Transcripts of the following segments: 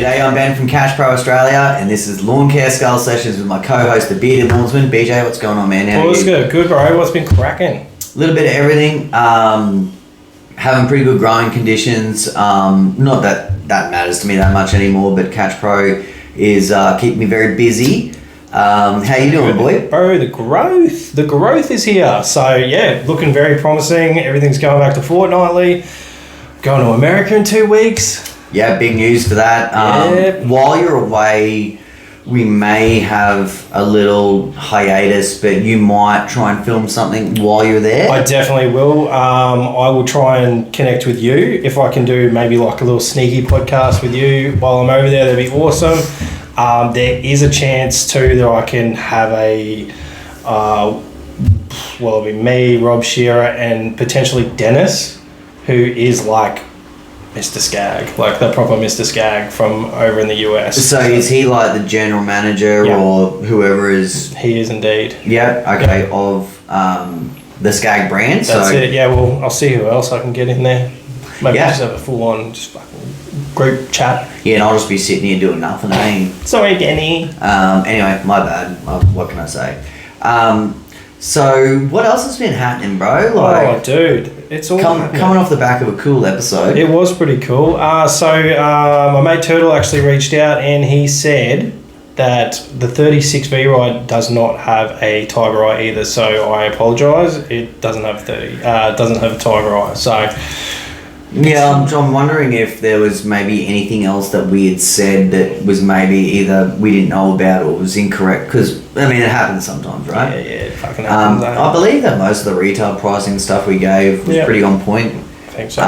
G'day, I'm Ben from Cash Pro Australia, and this is Lawn Care Skull Sessions with my co-host, the Bearded Lawnsman. BJ, what's going on, man? How What's good? Good, bro. What's been cracking? A little bit of everything. Having pretty good growing conditions. Not that matters to me that much anymore, but Cash Pro is keeping me very busy. How you doing, boy? Bro, the growth is here. So yeah, looking very promising. Everything's going back to fortnightly. Going to America in 2 weeks. Yeah, big news for that. While you're away, we may have a little hiatus, but you might try and film something while you're there. I definitely will. I will try and connect with you. If I can do maybe like a little sneaky podcast with you while I'm over there, that'd be awesome. There is a chance too that I can have it'll be me, Rob Shearer, and potentially Dennis, who is like Mr. Skag, like the proper Mr. Skag from over in the US. So is he like the general manager or whoever is? He is indeed. Yeah, okay, of the Skag brand. That's it, yeah, well, I'll see who else I can get in there. Maybe just have a full-on just fucking group chat. Yeah, and I'll just be sitting here doing nothing, eh? Sorry, Denny. Anyway, my bad. What can I say? So what else has been happening, bro? Like, dude, it's all coming off the back of a cool episode. It was pretty cool. My mate Turtle actually reached out and he said that the 36V ride does not have a tiger eye either. So I apologise. It doesn't have a tiger eye. So yeah, I'm wondering if there was maybe anything else that we had said that was maybe either we didn't know about or was incorrect. Because I mean, it happens sometimes, right? Yeah, it fucking happens. I believe that most of the retail pricing stuff we gave was pretty on point. I think so.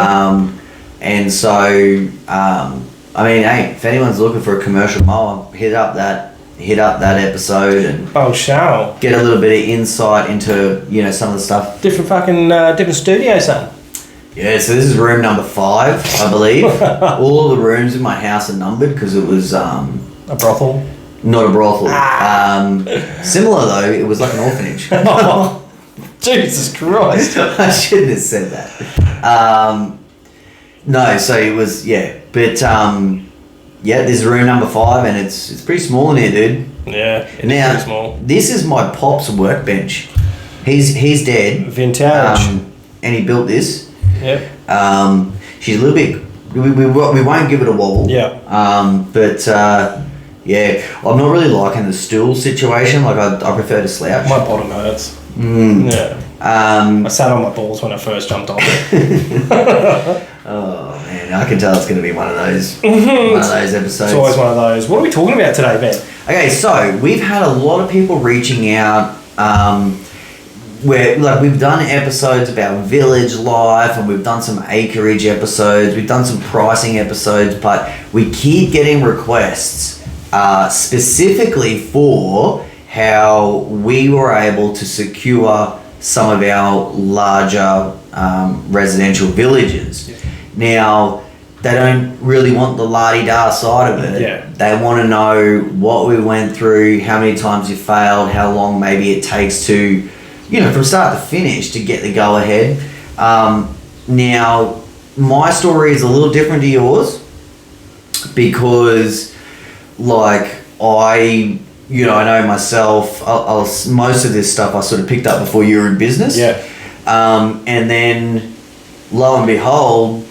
And so, I mean, hey, if anyone's looking for a commercial mower, hit up that episode and get a little bit of insight into some of the stuff. Different studio, son. Yeah, so this is room number 5, I believe. All of the rooms in my house are numbered because it was a brothel. Not a brothel. Similar though, it was like an orphanage. Oh, Jesus Christ! I shouldn't have said that. No, so it was but this is room number 5, and it's pretty small in here, dude. Yeah, it's now, pretty small. This is my pop's workbench. He's dead. Vintage. And he built this. Yep. She's a little bit. We won't give it a wobble. Yeah. But I'm not really liking the stool situation. Like I prefer to slouch. My bottom hurts. Yeah. I sat on my balls when I first jumped off it. Oh man, I can tell it's going to be one of those episodes. It's always one of those. What are we talking about today, Ben? Okay, so we've had a lot of people reaching out. Where we've done episodes about village life, and we've done some acreage episodes, we've done some pricing episodes, but we keep getting requests specifically for how we were able to secure some of our larger residential villages. Yeah. Now, they don't really want the la-di-da side of it. Yeah. They want to know what we went through, how many times you failed, how long maybe it takes to from start to finish to get the go ahead. Now, my story is a little different to yours because, I know myself. Most of this stuff I sort of picked up before you were in business. Yeah. And then, lo and behold,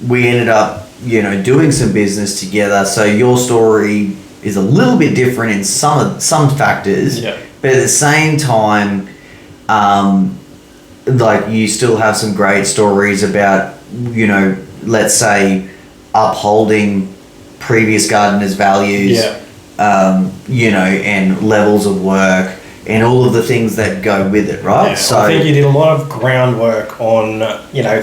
we ended up, doing some business together. So your story is a little bit different in some factors. Yeah. But at the same time, you still have some great stories about, let's say upholding previous gardeners' values, and levels of work and all of the things that go with it, right? Yeah, so I think you did a lot of groundwork on,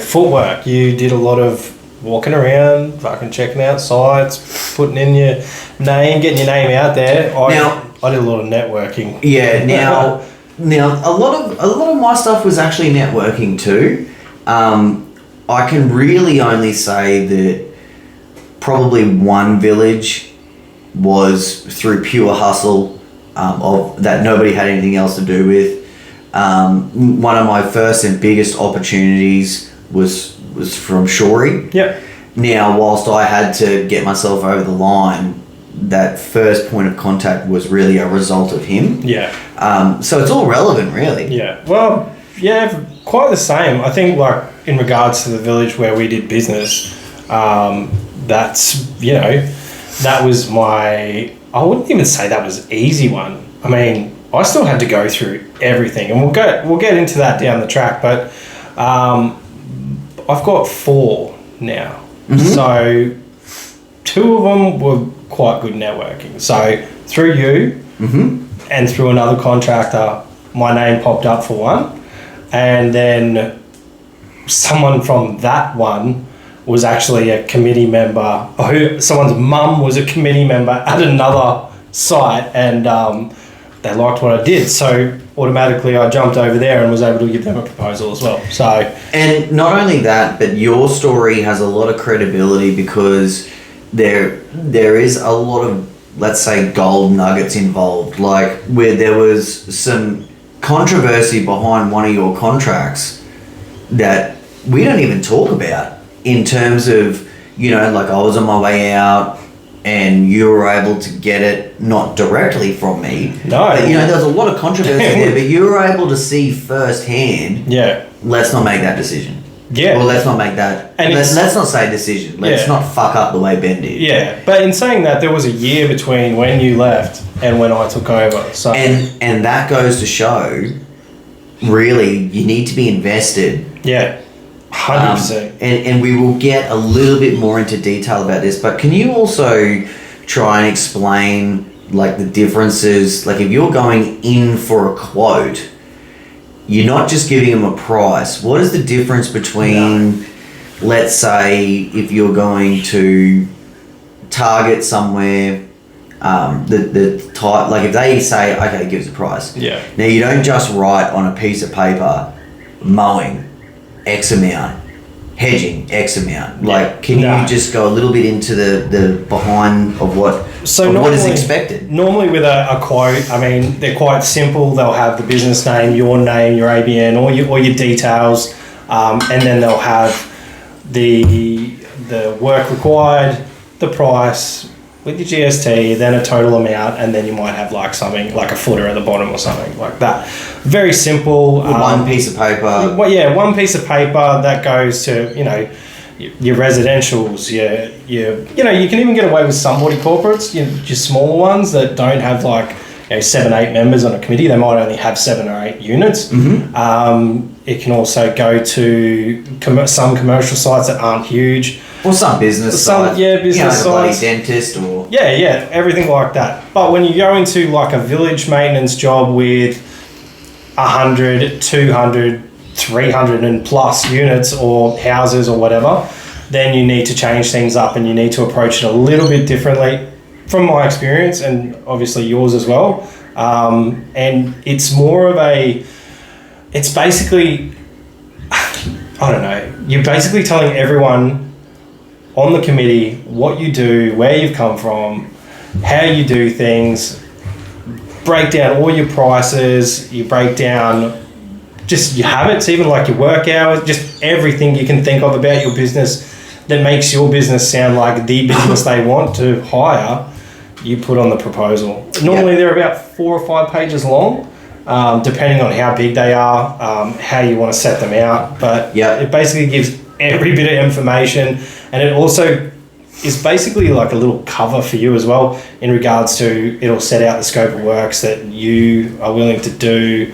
footwork. You did a lot of walking around, fucking checking out sites, putting in your name, getting your name out there. I did a lot of networking. Yeah, Now, a lot of my stuff was actually networking too. I can really only say that probably one village was through pure hustle of that nobody had anything else to do with. One of my first and biggest opportunities was from Shorey. Yep. Now, whilst I had to get myself over the line, that first point of contact was really a result of him. Yeah. So it's all relevant, really. Yeah. Well, yeah, quite the same. I think, like, in regards to the village where we did business, that's, that was I wouldn't even say that was easy one. I mean, I still had to go through everything, and we'll get into that down the track, but I've got 4 now. So 2 of them were quite good networking. So through you and through another contractor, my name popped up for one, and then someone from that one was actually a committee member, someone's mum was a committee member at another site, and they liked what I did. So automatically I jumped over there and was able to give them a proposal as well. So, and not only that, but your story has a lot of credibility because there is a lot of, let's say, gold nuggets involved, like where there was some controversy behind one of your contracts that we don't even talk about, in terms of, like I was on my way out and you were able to get it not directly from me. No. But, there was a lot of controversy there, but you were able to see firsthand, let's not make that decision. Yeah. Well, let's not make that. And let's not say decision. Let's not fuck up the way Ben did. Yeah. But in saying that, there was a year between when you left and when I took over. So And that goes to show, really, you need to be invested. Yeah. 100%. And we will get a little bit more into detail about this, but can you also try and explain, like, the differences? Like, if you're going in for a quote, you're not just giving them a price. What is the difference between, let's say, if you're going to target somewhere, the type, like if they say, okay, give us a price. Yeah. Now, you don't just write on a piece of paper, mowing X amount, hedging X amount. Like, can you just go a little bit into the behind of what is expected? Normally with a quote, I mean, they're quite simple. They'll have the business name, your ABN, all your details, and then they'll have the work required, the price with your GST, then a total amount, and then you might have like something like a footer at the bottom or something like that. Very simple. One piece of paper. One piece of paper that goes to, your residentials, you can even get away with some horticulturates, your smaller ones that don't have like 7, 8 members on a committee. They might only have 7 or 8 units. It can also go to some commercial sites that aren't huge. Or some business sites. Yeah, business sites. Like a bloody dentist or... Yeah, everything like that. But when you go into like a village maintenance job with 100, 200, 300 and plus units or houses or whatever, then you need to change things up and you need to approach it a little bit differently, from my experience and obviously yours as well. And it's more of it's basically, I don't know, you're basically telling everyone on the committee what you do, where you've come from, how you do things, break down all your prices, you break down just your habits, even like your work hours, just everything you can think of about your business that makes your business sound like the business they want to hire, you put on the proposal. Normally they're about 4 or 5 pages long, depending on how big they are, how you want to set them out. But it basically gives every bit of information, and it also is basically like a little cover for you as well, in regards to, it'll set out the scope of works that you are willing to do.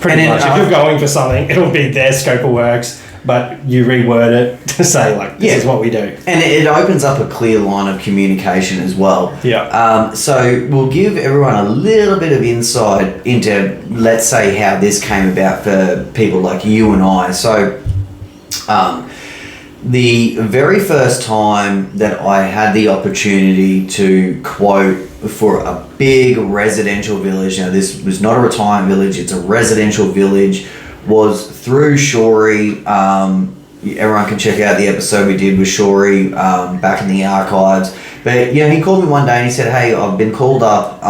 Pretty much, if you're going for something, it'll be their scope of works, but you reword it to say, like, this is what we do. And it opens up a clear line of communication as well. So we'll give everyone a little bit of insight into, let's say, how this came about for people like you and I. So the very first time that I had the opportunity to quote for a big residential village, now this was not a retirement village, it's a residential village, was through Shorey. Everyone can check out the episode we did with Shorey back in the archives. But he called me one day and he said, "Hey, I've been called up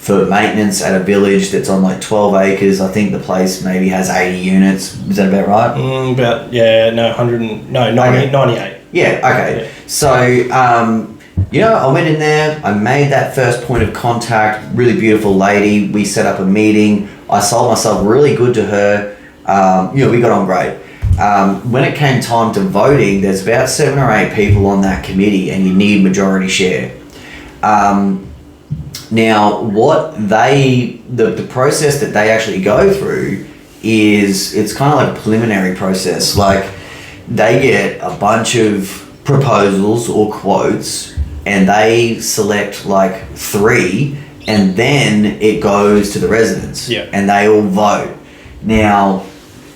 for maintenance at a village that's on like 12 acres. I think the place maybe has 80 units. Is that about right? 98. Yeah, okay. Yeah. So, I went in there, I made that first point of contact, really beautiful lady. We set up a meeting. I sold myself really good to her. We got on great. When it came time to voting, there's about 7 or 8 people on that committee and you need majority share. Now, the process that they actually go through is, it's kind of like a preliminary process. Like, they get a bunch of proposals or quotes and they select like 3 and then it goes to the residents. Yeah. And they all vote. Now,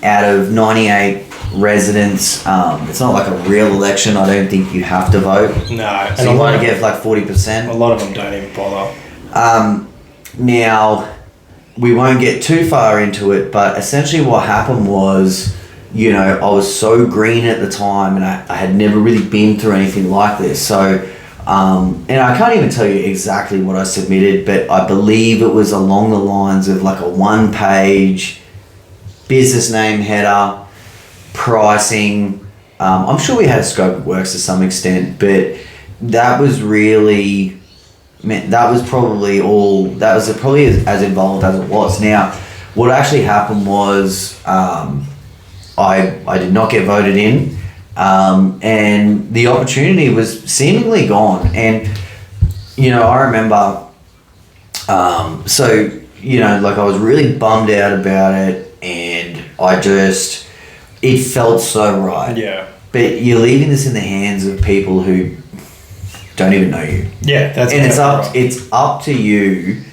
out of 98 residents, it's not like a real election. I don't think you have to vote. No. So you want to get like 40%. A lot of them don't even bother. Now, we won't get too far into it, but essentially what happened was, I was so green at the time and I had never really been through anything like this. So, and I can't even tell you exactly what I submitted, but I believe it was along the lines of like a 1-page business name header, pricing. I'm sure we had a scope of works to some extent, but that was really, that was probably as involved as it was. Now, what actually happened was, I did not get voted in, and the opportunity was seemingly gone. And, I remember, like I was really bummed out about it, and it felt so right. Yeah. But you're leaving this in the hands of people who don't even know you. Yeah, that's and right. it's up to you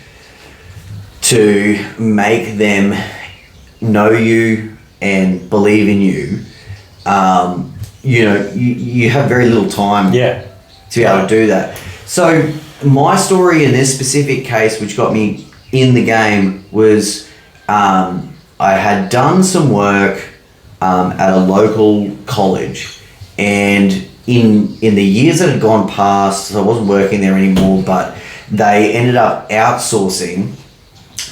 to make them know you and believe in you. You have very little time to be able to do that. So my story in this specific case, which got me in the game, was I had done some work at a local college, and in the years that had gone past, so I wasn't working there anymore, but they ended up outsourcing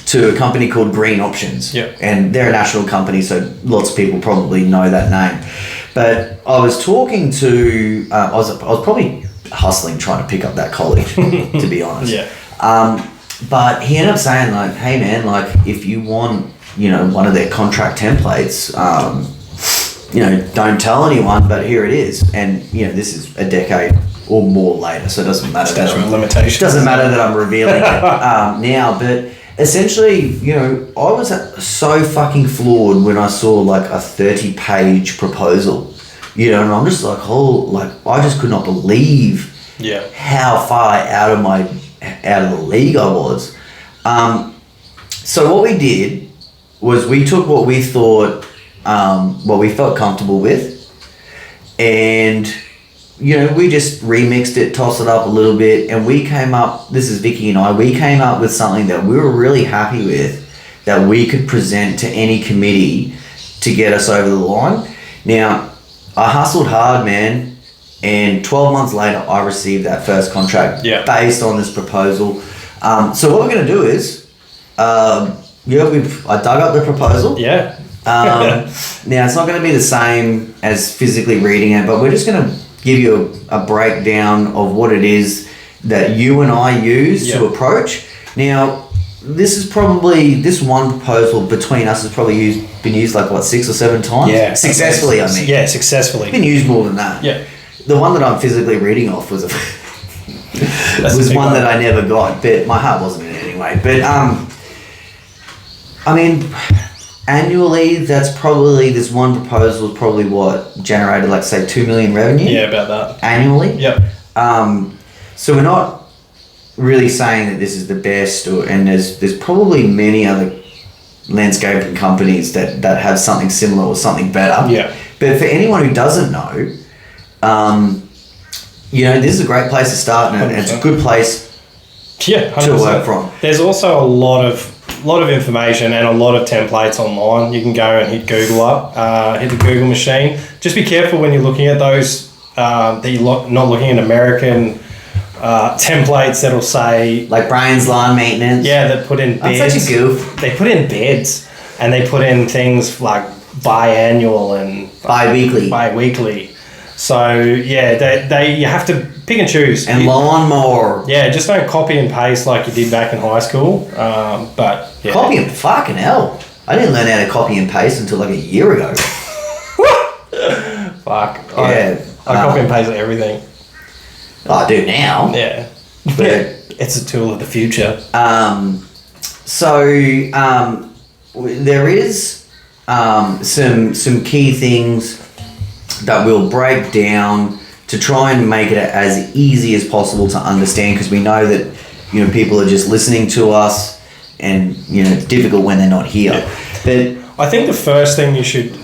to a company called Green Options. Yeah. And they're a national company, so lots of people probably know that name. But I was talking to, I was probably hustling trying to pick up that college, to be honest. Yeah. But he ended up saying like, hey man, like if you want, one of their contract templates, don't tell anyone, but here it is. And, this is a decade or more later, so it doesn't matter. Statute of limitations. Doesn't matter that I'm revealing it now, but essentially, I was so fucking floored when I saw like a 30-page proposal, and I'm just like, I just could not believe how far out of the league I was. So what we did was we took what we thought, what we felt comfortable with, and we just remixed it, tossed it up a little bit, and we came up, this is Vicky and we came up with something that we were really happy with, that we could present to any committee to get us over the line. Now, I hustled hard, man, and 12 months later, I received that first contract based on this proposal. So what we're going to do is, I dug up the proposal. Yeah. Now, it's not going to be the same as physically reading it, but we're just going to give you a breakdown of what it is that you and I use to approach. Now, this one proposal between us has probably been used like 6 or 7 times? Yeah. Successfully, I mean. Yeah, successfully. It's been used more than that. Yeah. The one that I'm physically reading off was was one that I never got, but my heart wasn't in it anyway. But, annually, that's probably, this one proposal is probably generated like say 2 million revenue. Yeah, about that. Annually. Yep. So we're not really saying that this is the best, and there's probably many other landscaping companies that have something similar or something better. Yeah. But for anyone who doesn't know, this is a great place to start, and it's a good place to work from. There's also a lot of information and a lot of templates online. You can go and hit Google up, hit the Google machine. Just be careful when you're looking at those, that you're not looking at American templates that'll say, Like Brian's lawn maintenance. yeah, that put in beds. That's such a goof. They put in beds, and they put in things like biannual and bi-weekly. So yeah, they you have to pick and choose. And lawnmower. Yeah, just don't copy and paste like you did back in high school. But yeah. Copy and fucking hell. I didn't learn how to copy and paste until like a year ago. Fuck. Yeah. I copy and paste everything. I do now. Yeah. But it's a tool of the future. There is some key things that we'll break down to try and make it as easy as possible to understand, because we know that people are just listening to us, and it's difficult when they're not here. Yeah. But I think the first thing you should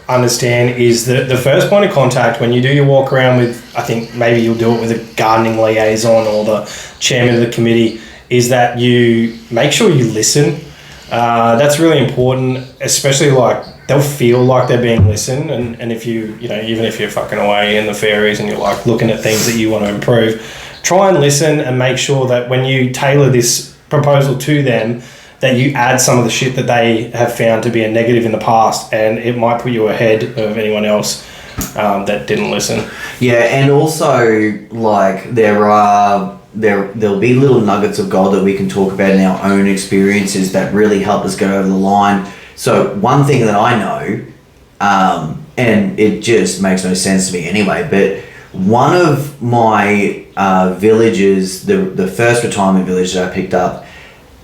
understand is that the first point of contact when you do your walk around with, I think maybe you'll do it with a gardening liaison or the chairman of the committee, is that you make sure you listen. That's really important, especially like they'll feel like they're being listened, and if you even if you're fucking away in the fairies and you're like looking at things that you want to improve, try and listen and make sure that when you tailor this proposal to them, that you add some of the shit that they have found to be a negative in the past, and it might put you ahead of anyone else that didn't listen. yeah, and also like there'll be little nuggets of gold that we can talk about in our own experiences that really help us get over the line. So one thing that I know, and it just makes no sense to me anyway, but one of my villages, the first retirement village that I picked up,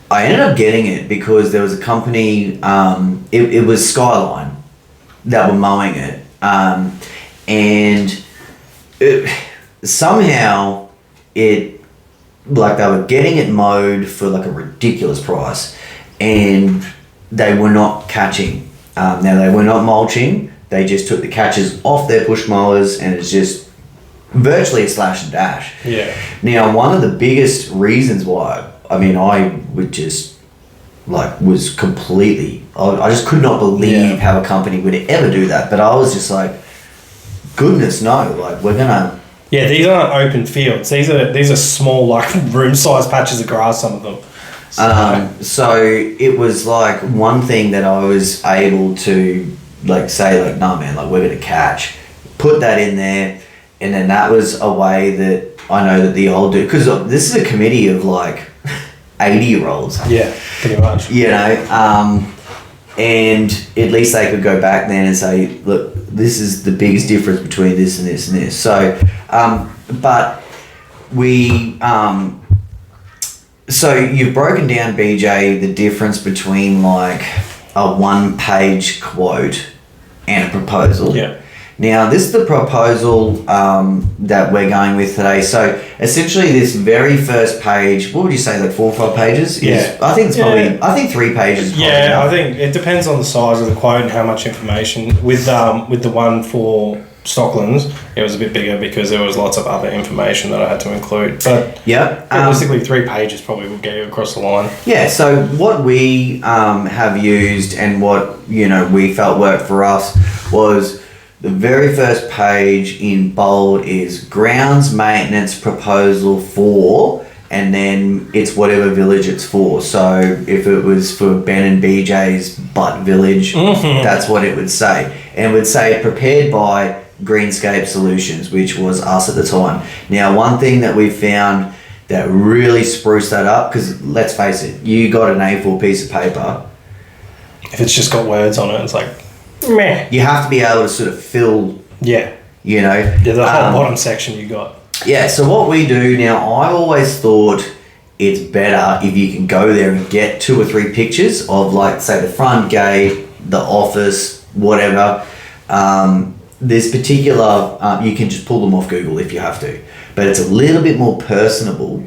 I ended up getting it because there was a company, it was Skyline that were mowing it, and somehow like they were getting it mowed for like a ridiculous price, and they were not catching. Now they were not mulching, they just took the catches off their push mowers, and it's just virtually a slash and dash. Yeah. Now one of the biggest reasons why, I would just was completely, I just could not believe how a company would ever do that, but I was just like, goodness no, like we're gonna. Yeah, these aren't open fields. These are small, like room-sized patches of grass. Some of them. So it was like one thing that I was able to say no man, we're gonna catch, put that in there, and then that was a way that I know that the old dude, because this is a committee of 80-year-olds. Yeah, pretty much. And at least they could go back then and say, look, this is the biggest difference between this and this and this. So, but we, so you've broken down, BJ, the difference between a 1-page quote and a proposal. Yeah. Now, this is the proposal that we're going with today. So, essentially, this very first page, what would you say, 4 or 5 pages? Yeah. I think it's probably, I think 3 pages is probably enough. I think it depends on the size of the quote and how much information. With the one for Stocklands, it was a bit bigger because there was lots of other information that I had to include. But realistically, 3 pages probably will get you across the line. Yeah, so what we have used and what, we felt worked for us was... the very first page in bold is grounds maintenance proposal for, and then it's whatever village it's for. So if it was for Ben and BJ's Butt Village, that's what it would say. And it would say prepared by Greenscape Solutions, which was us at the time. Now, one thing that we found that really spruced that up, because let's face it, you got an A4 piece of paper. If it's just got words on it, it's like... meh. You have to be able to sort of fill, the whole bottom section you got. Yeah, so what we do now, I always thought it's better if you can go there and get 2 or 3 pictures of, say, the front gate, the office, whatever. This particular, you can just pull them off Google if you have to, but it's a little bit more personable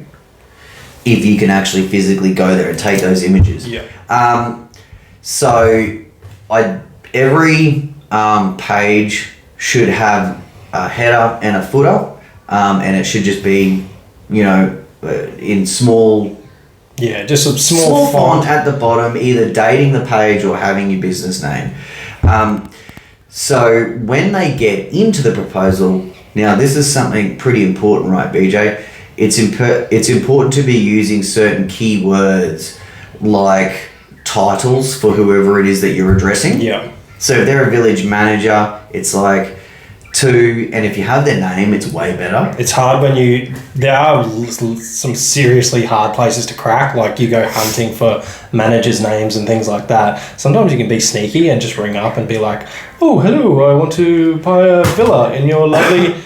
if you can actually physically go there and take those images. Yeah. So every page should have a header and a footer, and it should just be, in small... yeah, just a small font at the bottom, either dating the page or having your business name. So when they get into the proposal, now this is something pretty important, right, BJ, it's important to be using certain keywords like titles for whoever it is that you're addressing. Yeah. So if they're a village manager, it's like and if you have their name, it's way better. It's hard when there are some seriously hard places to crack, like you go hunting for managers' names and things like that. Sometimes you can be sneaky and just ring up and be like, oh, hello, I want to buy a villa in your lovely,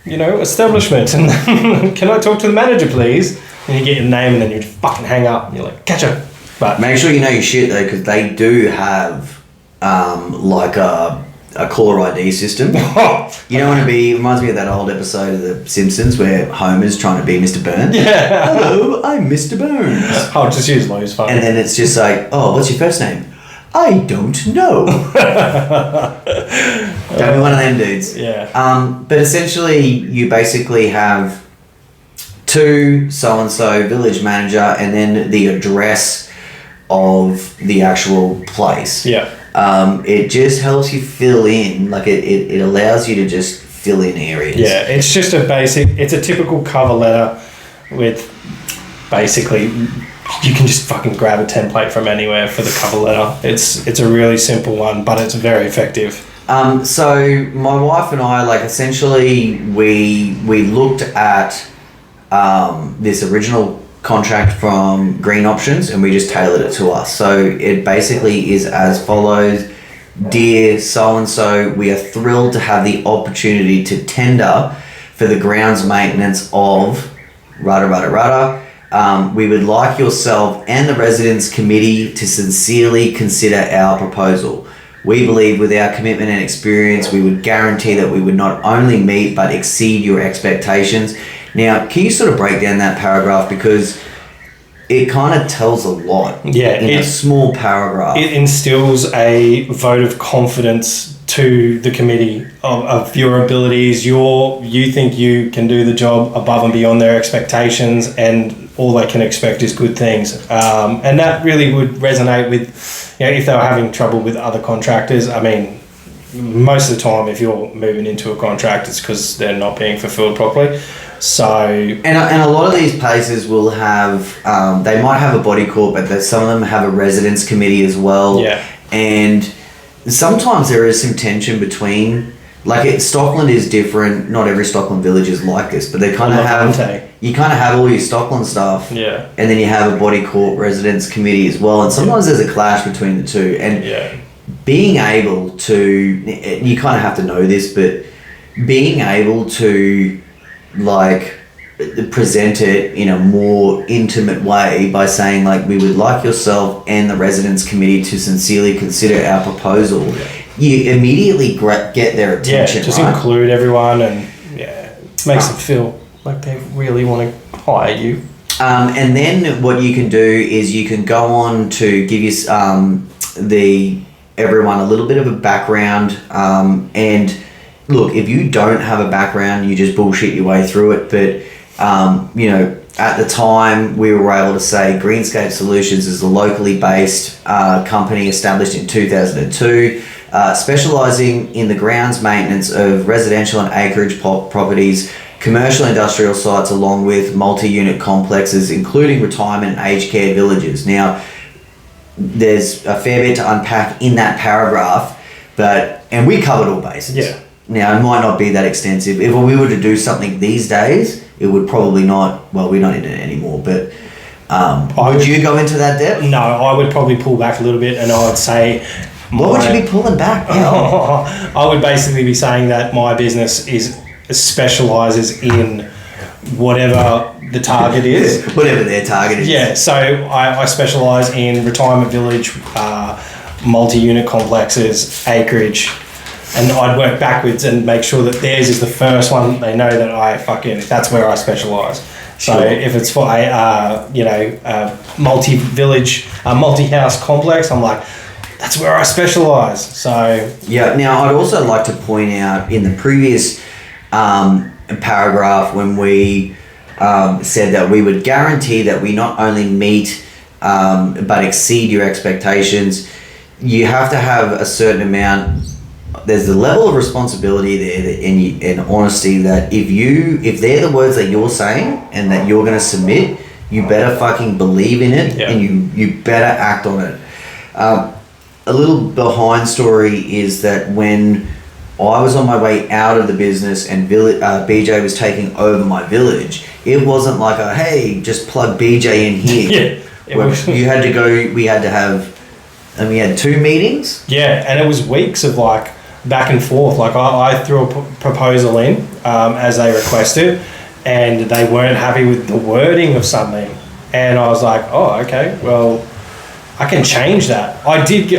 establishment. And can I talk to the manager, please? And you get your name and then you fucking hang up and you're like, gotcha. But make sure you know your shit though, because they do have like a caller ID system. You don't want to be. Reminds me of that old episode of The Simpsons where Homer's trying to be Mr. Burns. Yeah. Hello, I'm Mr. Burns. I'll just use Lou's phone. And then it's just like, oh, what's your first name? I don't know. Don't be one of them dudes. Yeah. But essentially, you basically have to so-and-so village manager and then the address of the actual place. Yeah. It just helps you fill in, like it allows you to just fill in areas. Yeah, it's just it's a typical cover letter with basically, you can just fucking grab a template from anywhere for the cover letter. It's a really simple one, but it's very effective. So my wife and I, like, essentially we looked at this original contract from Green Options and we just tailored it to us. So it basically is as follows. Dear so-and-so, we are thrilled to have the opportunity to tender for the grounds maintenance of rada. We would like yourself and the residents committee to sincerely consider our proposal. We believe with our commitment and experience, we would guarantee that we would not only meet but exceed your expectations. Now, can you sort of break down that paragraph, because it kind of tells a lot in a small paragraph. It instills a vote of confidence to the committee of your abilities. You think you can do the job above and beyond their expectations, and all they can expect is good things. And that really would resonate with, if they were having trouble with other contractors. I mean, most of the time, if you're moving into a contract, it's because they're not being fulfilled properly. So and a lot of these places will have they might have a body corp, but some of them have a residence committee as well. Yeah. And sometimes there is some tension between, like, Stockland is different. Not every Stockland village is like this, but they kind of have you kind of have all your Stockland stuff. Yeah. And then you have a body corp residence committee as well, and sometimes there's a clash between the two. And being able to, you kind of have to know this, but being able to, like, present it in a more intimate way by saying, like, we would like yourself and the residents committee to sincerely consider our proposal, you immediately get their attention. Just include everyone, and makes them feel like they really want to hire you. And then what you can do is you can go on to give you everyone a little bit of a background, and look, if you don't have a background, you just bullshit your way through it. But, at the time, we were able to say Greenscape Solutions is a locally based company established in 2002, specialising in the grounds maintenance of residential and acreage properties, commercial industrial sites, along with multi-unit complexes, including retirement and aged care villages. Now, there's a fair bit to unpack in that paragraph, and we covered all bases. Yeah. Now, it might not be that extensive. If we were to do something these days, it would probably not, well, we don't need it anymore, but would you go into that depth? No, I would probably pull back a little bit, and I would say... What would you be pulling back? I would basically be saying that my business specialises in whatever the target is. Whatever their target is. Yeah, so I specialise in retirement village, multi-unit complexes, acreage, and I'd work backwards and make sure that theirs is the first one they know that that's where I specialise. So if it's for a multi-village, multi-house complex, I'm like, that's where I specialise. So yeah. Now, I'd also like to point out in the previous paragraph when we said that we would guarantee that we not only meet but exceed your expectations, you have to have a certain amount there's the level of responsibility there and honesty that if they're the words that you're saying and that you're going to submit, you better fucking believe in it and you better act on it. A little behind story is that when I was on my way out of the business and BJ was taking over my village, it wasn't like hey, just plug BJ in here. You had to go, we had 2 meetings. Yeah, and it was weeks of like back and forth. Like I threw a proposal in as they requested, and they weren't happy with the wording of something. And I was like, oh, okay, well, I can change that. I think they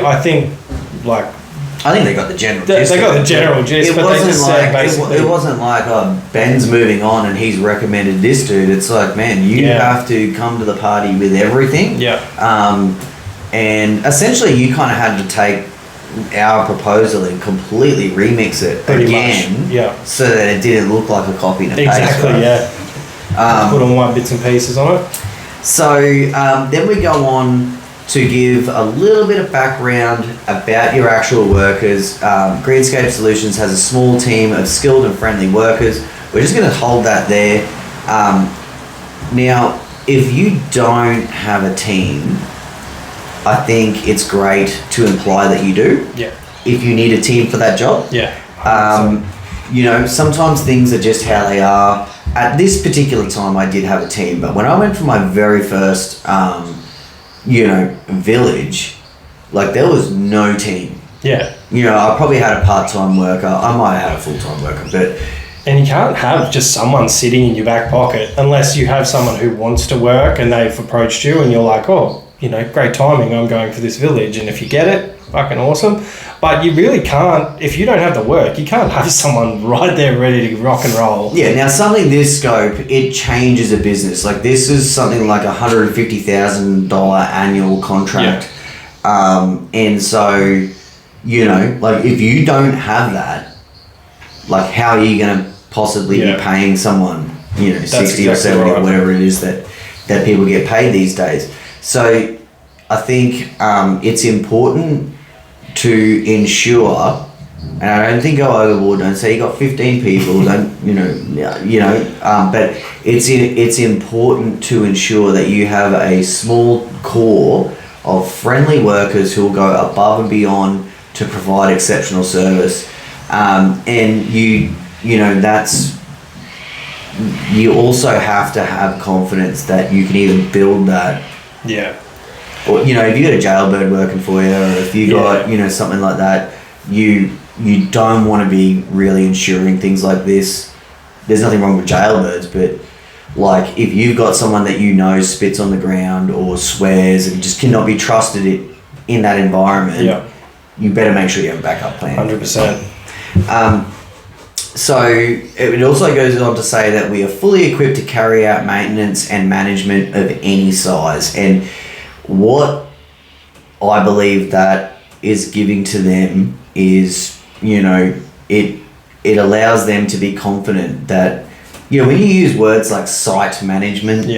got the general gist. They got the general gist, but they just said basically... It wasn't like, Ben's moving on and he's recommended this dude. It's like, man, you have to come to the party with everything. Yeah. And essentially you kind of had to take our proposal and completely remix it so that it didn't look like a copy and a paste. Exactly, right? Put on one bits and pieces on it. So then we go on to give a little bit of background about your actual workers. Greenscape Solutions has a small team of skilled and friendly workers. We're just going to hold that there. Now, if you don't have a team, I think it's great to imply that you do. Yeah. If you need a team for that job. Yeah. Sometimes things are just how they are. At this particular time, I did have a team, but when I went for my very first village, like there was no team. Yeah. I probably had a part-time worker. I might have had a full-time worker, but... And you can't have just someone sitting in your back pocket unless you have someone who wants to work and they've approached you and you're like, oh, great timing, I'm going for this village. And if you get it, fucking awesome. But you really can't, if you don't have the work, you can't have someone right there ready to rock and roll. Yeah, now something this scope, it changes a business. Like this is something like $150,000 annual contract. Yeah. And so, like if you don't have that, like how are you going to possibly be paying someone, 60 or 70 or whatever it is that people get paid these days. So I think it's important to ensure, and I don't think go overboard, don't say you got 15 people, don't, but it's important to ensure that you have a small core of friendly workers who will go above and beyond to provide exceptional service. And you also have to have confidence that you can either build that. Yeah. Or, if you got a jailbird working for you, or if you got, something like that, you don't want to be really ensuring things like this. There's nothing wrong with jailbirds, but like if you've got someone that spits on the ground or swears and just cannot be trusted in that environment, you better make sure you have a backup plan. 100%. So it also goes on to say that we are fully equipped to carry out maintenance and management of any size. And what I believe that is giving to them is, it allows them to be confident that, when you use words like site management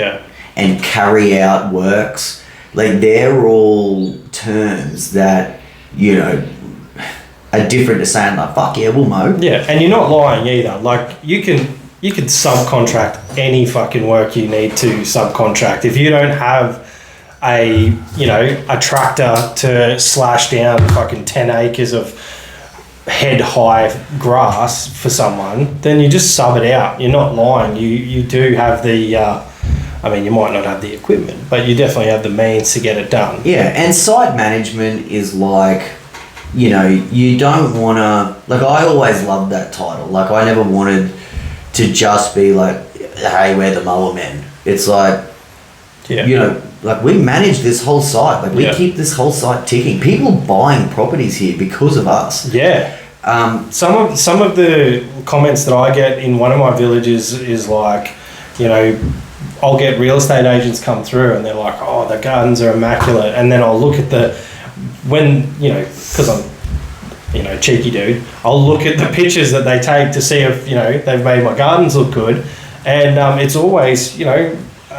and carry out works, like they're all terms that, are different to saying like, fuck yeah, we'll mow. Yeah, and you're not lying either. Like you can subcontract any fucking work you need to subcontract. If you don't have a tractor to slash down fucking 10 acres of head high grass for someone, then you just sub it out. You're not lying. You do have the you might not have the equipment, but you definitely have the means to get it done. Yeah, and site management is like, you don't want to... Like, I always loved that title. Like, I never wanted to just be like, hey, we're the mower men. It's like, like we manage this whole site. Like, we keep this whole site ticking. People buying properties here because of us. Yeah. Some of the comments that I get in one of my villages is like, I'll get real estate agents come through and they're like, oh, the gardens are immaculate. And then I'll look at because I'm, cheeky dude, I'll look at the pictures that they take to see if, they've made my gardens look good. And it's always,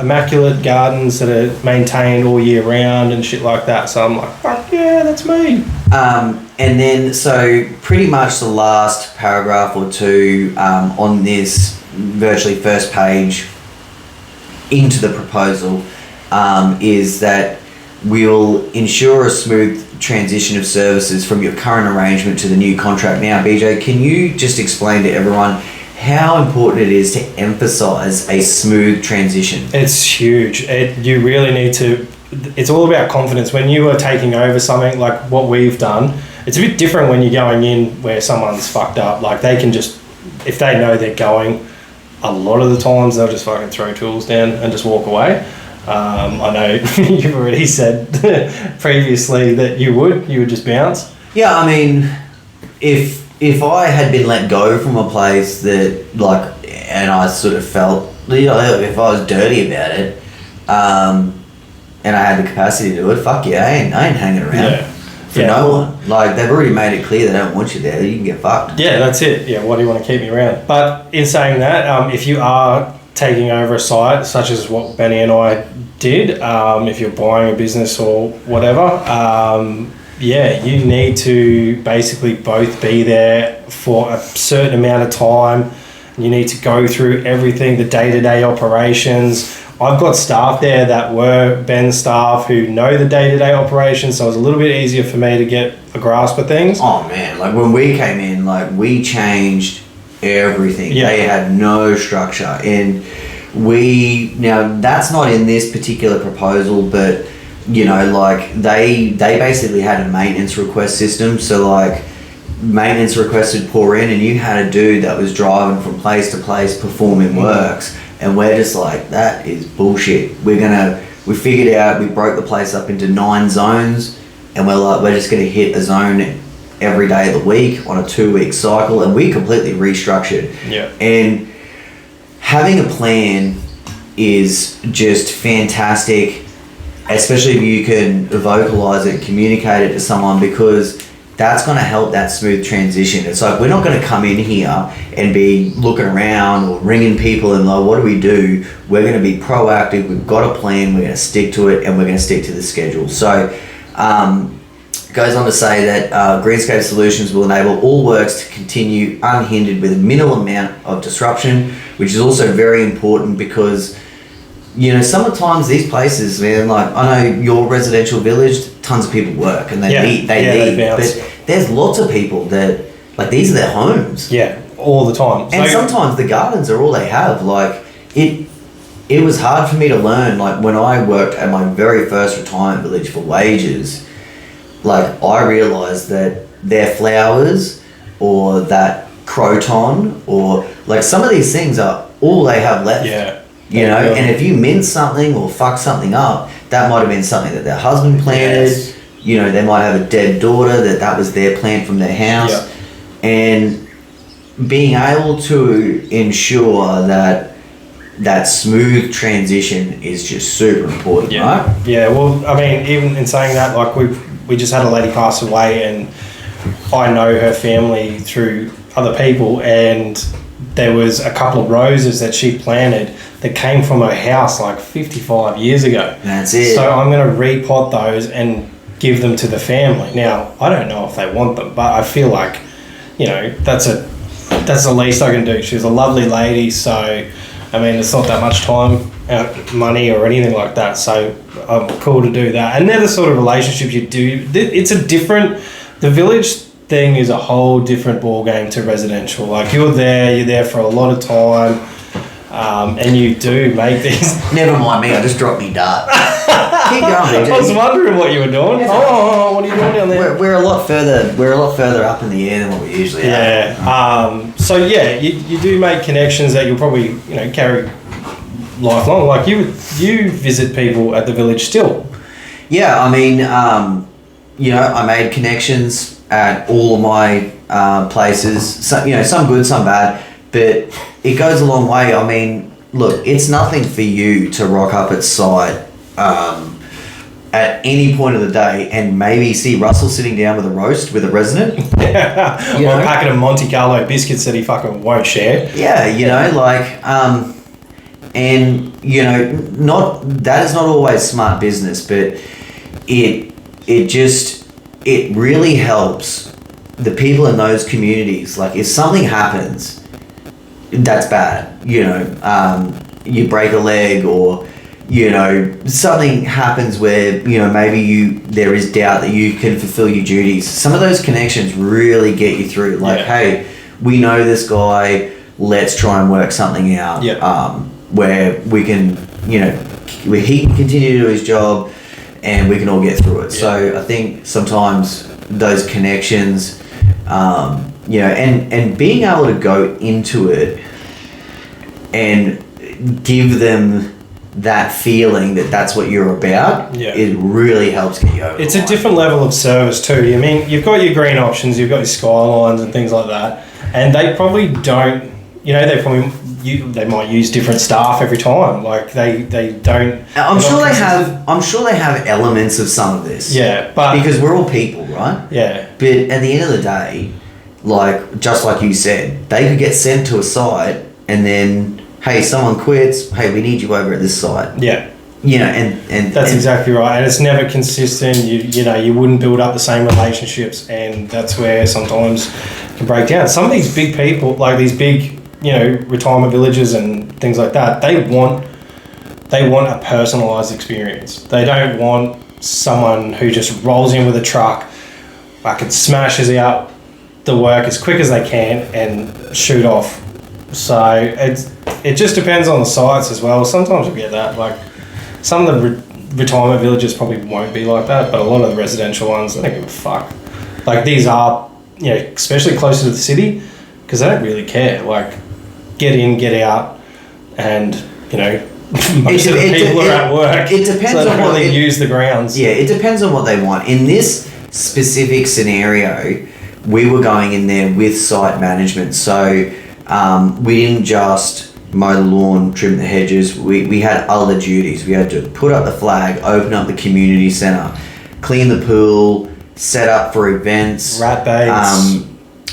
immaculate gardens that are maintained all year round and shit like that. So I'm like, fuck yeah, that's me. And then, so pretty much the last paragraph or two on this virtually first page into the proposal is that we'll ensure a smooth transition of services from your current arrangement to the new contract. Now, BJ, can you just explain to everyone how important it is to emphasize a smooth transition? It's huge. You really need to. It's all about confidence. When you are taking over something like what we've done, it's a bit different when you're going in where someone's fucked up. Like, they can just, if they know they're going, a lot of the times they'll just fucking throw tools down and just walk away. I know you've already said previously that you would just bounce. Yeah, I mean, if I had been let go from a place that, like, and I sort of felt, you know, if I was dirty about it, and I had the capacity to do it, fuck yeah, I ain't hanging around for no one. Like, they've already made it clear they don't want you there. You can get fucked. Yeah, that's it. Yeah, why do you want to keep me around? But in saying that, if you are taking over a site, such as what Benny and I did, if you're buying a business or whatever, you need to basically both be there for a certain amount of time. You need to go through everything, the day-to-day operations. I've got staff there that were Ben's staff who know the day-to-day operations, so it was a little bit easier for me to get a grasp of things. Oh man, like when we came in, like we changed everything. Yeah. They had no structure, and now that's not in this particular proposal, but you know, like they basically had a maintenance request system. So like maintenance requests would pour in, and you had a dude that was driving from place to place performing works, and we're just like, that is bullshit. We figured out, we broke the place up into 9 zones, and we're just gonna hit a zone every day of the week on a 2-week cycle, and we completely restructured. Yeah. And having a plan is just fantastic, especially if you can vocalize it, communicate it to someone, because that's going to help that smooth transition. It's like, we're not going to come in here and be looking around or ringing people and like, what do we do? We're going to be proactive. We've got a plan. We're going to stick to it, and we're going to stick to the schedule. So goes on to say that Greenscape Solutions will enable all works to continue unhindered with a minimal amount of disruption, which is also very important because, you know, sometimes these places, man, like I know your residential village, tons of people work and they need, but there's lots of people that, like, these are their homes. Yeah, all the time. And sometimes the gardens are all they have. Like, it was hard for me to learn, like when I worked at my very first retirement village for wages, like I realised that their flowers or that croton or like some of these things are all they have left. Yeah. You know, and if you mince something or fuck something up, that might have been something that their husband planted. Yes. You know, they might have a dead daughter that was their plant from their house. Yeah. And being able to ensure that smooth transition is just super important, right? Yeah, well, I mean, even in saying that, like we just had a lady pass away, and I know her family through other people, and there was a couple of roses that she planted that came from her house like 55 years ago. That's it. So I'm going to repot those and give them to the family. Now, I don't know if they want them, but I feel like, you know, that's the least I can do. She was a lovely lady, so I mean, it's not that much time, money or anything like that, so I'm cool to do that. And they're the sort of relationships you do. The village thing is a whole different ball game to residential. Like, you're there for a lot of time, and you do make these. Never mind me, I just dropped me dart. Keep going, BJ. I was wondering what you were doing. Oh, what are you doing down there? We're a lot further up in the air than what we usually are. Yeah. So yeah, you do make connections that you'll probably, you know, carry lifelong. Like you visit people at the village still. Yeah, I mean, you know, I made connections at all of my places. So, you know, some good, some bad, but it goes a long way. I mean, look, it's nothing for you to rock up at site at any point of the day and maybe see Russell sitting down with a roast with a resident. Yeah. Or a packet of Monte Carlo biscuits that he fucking won't share. Yeah, you know, like, and, you know, that is not always smart business, but it just it really helps the people in those communities. Like if something happens, that's bad. You break a leg, or something happens where maybe there is doubt that you can fulfill your duties. Some of those connections really get you through. Like, hey, we know this guy. Let's try and work something out. Where we can, where he can continue to do his job, and we can all get through it. So I think sometimes those connections, and being able to go into it and give them that feeling that that's what you're about, it really helps get you over. It's a different level of service too. I mean, you've got your green options, you've got your skylines and things like that, and they probably don't. They might use different staff every time. Like they don't. I'm sure they have elements of some of this. Yeah, but because we're all people, right? Yeah. But at the end of the day, like just like you said, they could get sent to a site and then, hey, someone quits. Hey, we need you over at this site. Yeah. And that's exactly right. And it's never consistent. You wouldn't build up the same relationships, and that's where sometimes it can break down. Some of these big people, like these big, retirement villages and things like that, they want a personalised experience. They don't want someone who just rolls in with a truck, fucking smashes out the work as quick as they can and shoot off. So it just depends on the sites as well. Sometimes you get that. Like some of the retirement villages probably won't be like that, but a lot of the residential ones, they don't give a fuck. Like these are, especially closer to the city, because they don't really care. Like, get in, get out, and most of the people are at work. It depends on what they use the grounds. Yeah, it depends on what they want. In this specific scenario, we were going in there with site management, so we didn't just mow the lawn, trim the hedges. We had other duties. We had to put up the flag, open up the community centre, clean the pool, set up for events. Rat baits.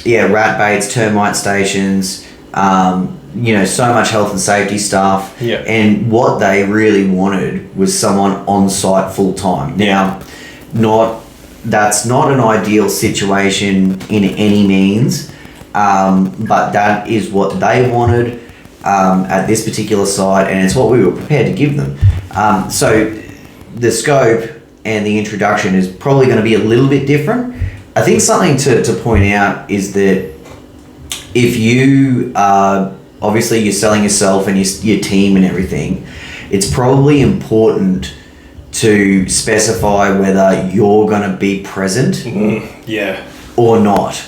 Rat baits, termite stations, so much health and safety stuff. Yeah. And what they really wanted was someone on site full time. Now, that's not an ideal situation in any means, but that is what they wanted at this particular site, and it's what we were prepared to give them. So the scope and the introduction is probably going to be a little bit different. I think something to point out is that if you obviously you're selling yourself and your team and everything, it's probably important to specify whether you're going to be present or not.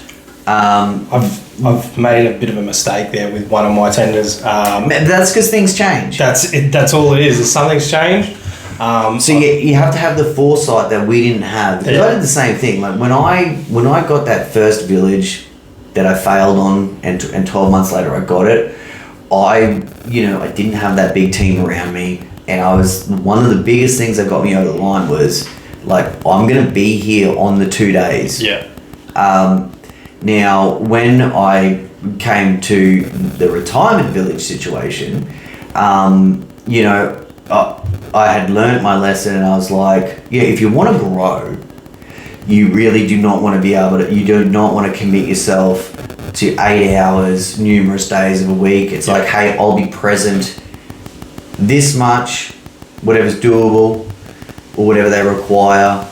I've made a bit of a mistake there with one of my tenders. That's because things change. That's all it is something's changed. So you have to have the foresight that we didn't have. Because I did the same thing. Like when I got that first village that I failed on, and 12 months later I got it, I didn't have that big team around me, and I was one of the biggest things that got me over the line was like, I'm gonna be here on the 2 days. Yeah. Now when I came to the retirement village situation, I had learnt my lesson, and I was like, if you want to grow, you really do not want to you do not want to commit yourself to 8 hours, numerous days of a week. It's like, hey, I'll be present this much, whatever's doable, or whatever they require.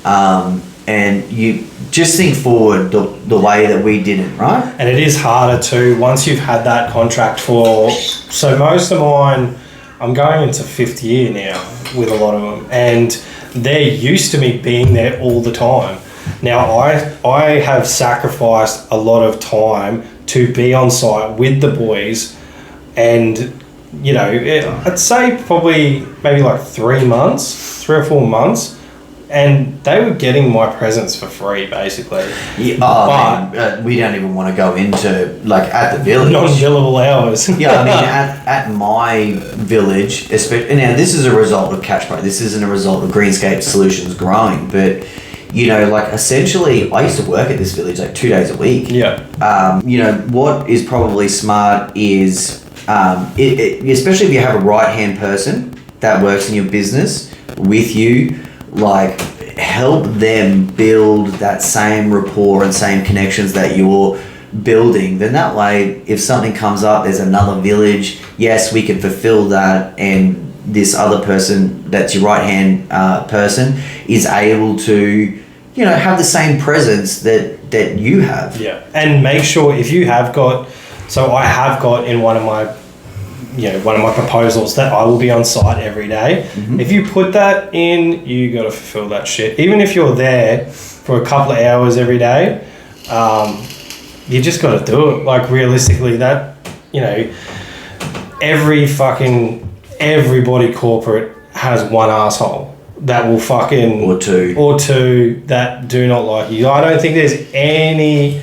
And you just think forward the way that we did it, right? And it is harder too, once you've had that contract for, so most of mine, I'm going into 5th year now with a lot of them, and they're used to me being there all the time. Now I have sacrificed a lot of time to be on site with the boys, and I'd say probably maybe like 3 or 4 months, and they were getting my presence for free basically. But we don't even want to go into like at the village non-billable hours. At my village, especially now, this is a result of Catchpro. This isn't a result of Greenscape Solutions growing, but essentially I used to work at this village like 2 days a week. What is probably smart is especially if you have a right hand person that works in your business with you, like help them build that same rapport and same connections that you're building, then that way, if something comes up, there's another village, yes, we can fulfill that, and this other person that's your right hand person is able to, you know, have the same presence that you have. Yeah, and make sure if you have got, so I have got in one of my proposals that I will be on site every day. Mm-hmm. If you put that in, you got to fulfill that shit. Even if you're there for a couple of hours every day, you just got to do it. Like realistically, that, you know, everybody corporate has one asshole that will fucking or two that do not like you. I don't think there's any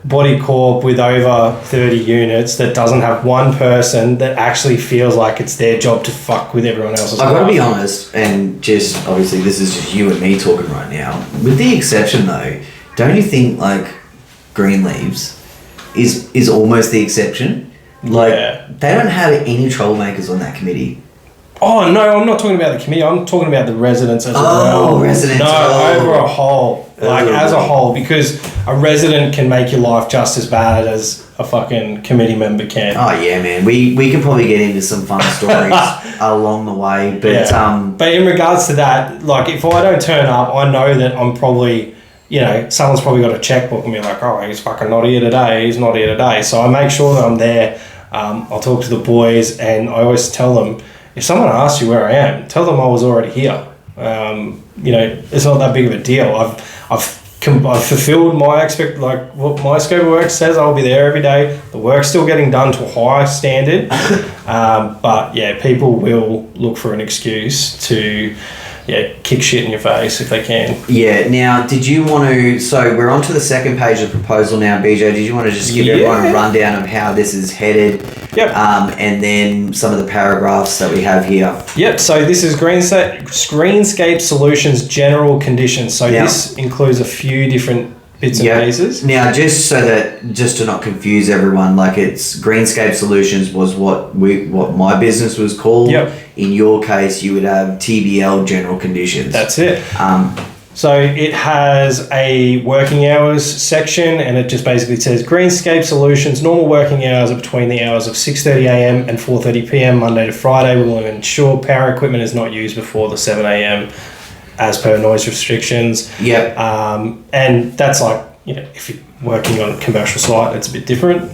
body corp with over 30 units that doesn't have one person that actually feels like it's their job to fuck with everyone else's I've got to life. be honest, and just obviously this is just you and me talking right now, with the exception though, don't you think like Green Leaves is almost the exception? Like they don't have any troublemakers on that committee. Oh no, I'm not talking about the committee. I'm talking about the residents as well. Oh, residents. No, over a whole, as a whole, because a resident can make your life just as bad as a fucking committee member can. Oh yeah, man. We can probably get into some fun stories along the way, but but in regards to that, like if I don't turn up, I know that I'm probably, you know, someone's probably got a checkbook and be like, oh, he's fucking not here today. He's not here today. So I make sure that I'm there. I'll talk to the boys, and I always tell them, if someone asks you where I am, tell them I was already here. You know, it's not that big of a deal. I've fulfilled my what my scope of work says. I'll be there every day. The work's still getting done to a high standard, but yeah, people will look for an excuse to kick shit in your face if they can. Yeah. Now, did you want to? So we're on to the second page of the proposal now, BJ. Did you want to just give everyone a rundown of how this is headed? Yep. And then some of the paragraphs that we have here. Yep. So this is Greenscape Solutions general conditions. So this includes a few different bits and pieces. Now, just to not confuse everyone, like it's Greenscape Solutions was what my business was called. Yep. In your case, you would have TBL general conditions. That's it. So it has a working hours section, and it just basically says Greenscape Solutions normal working hours are between the hours of 6:30 a.m. and 4:30 p.m. Monday to Friday. We will ensure power equipment is not used before the 7 a.m. as per noise restrictions. Yep. And that's like, you know, if you're working on a commercial site, it's a bit different.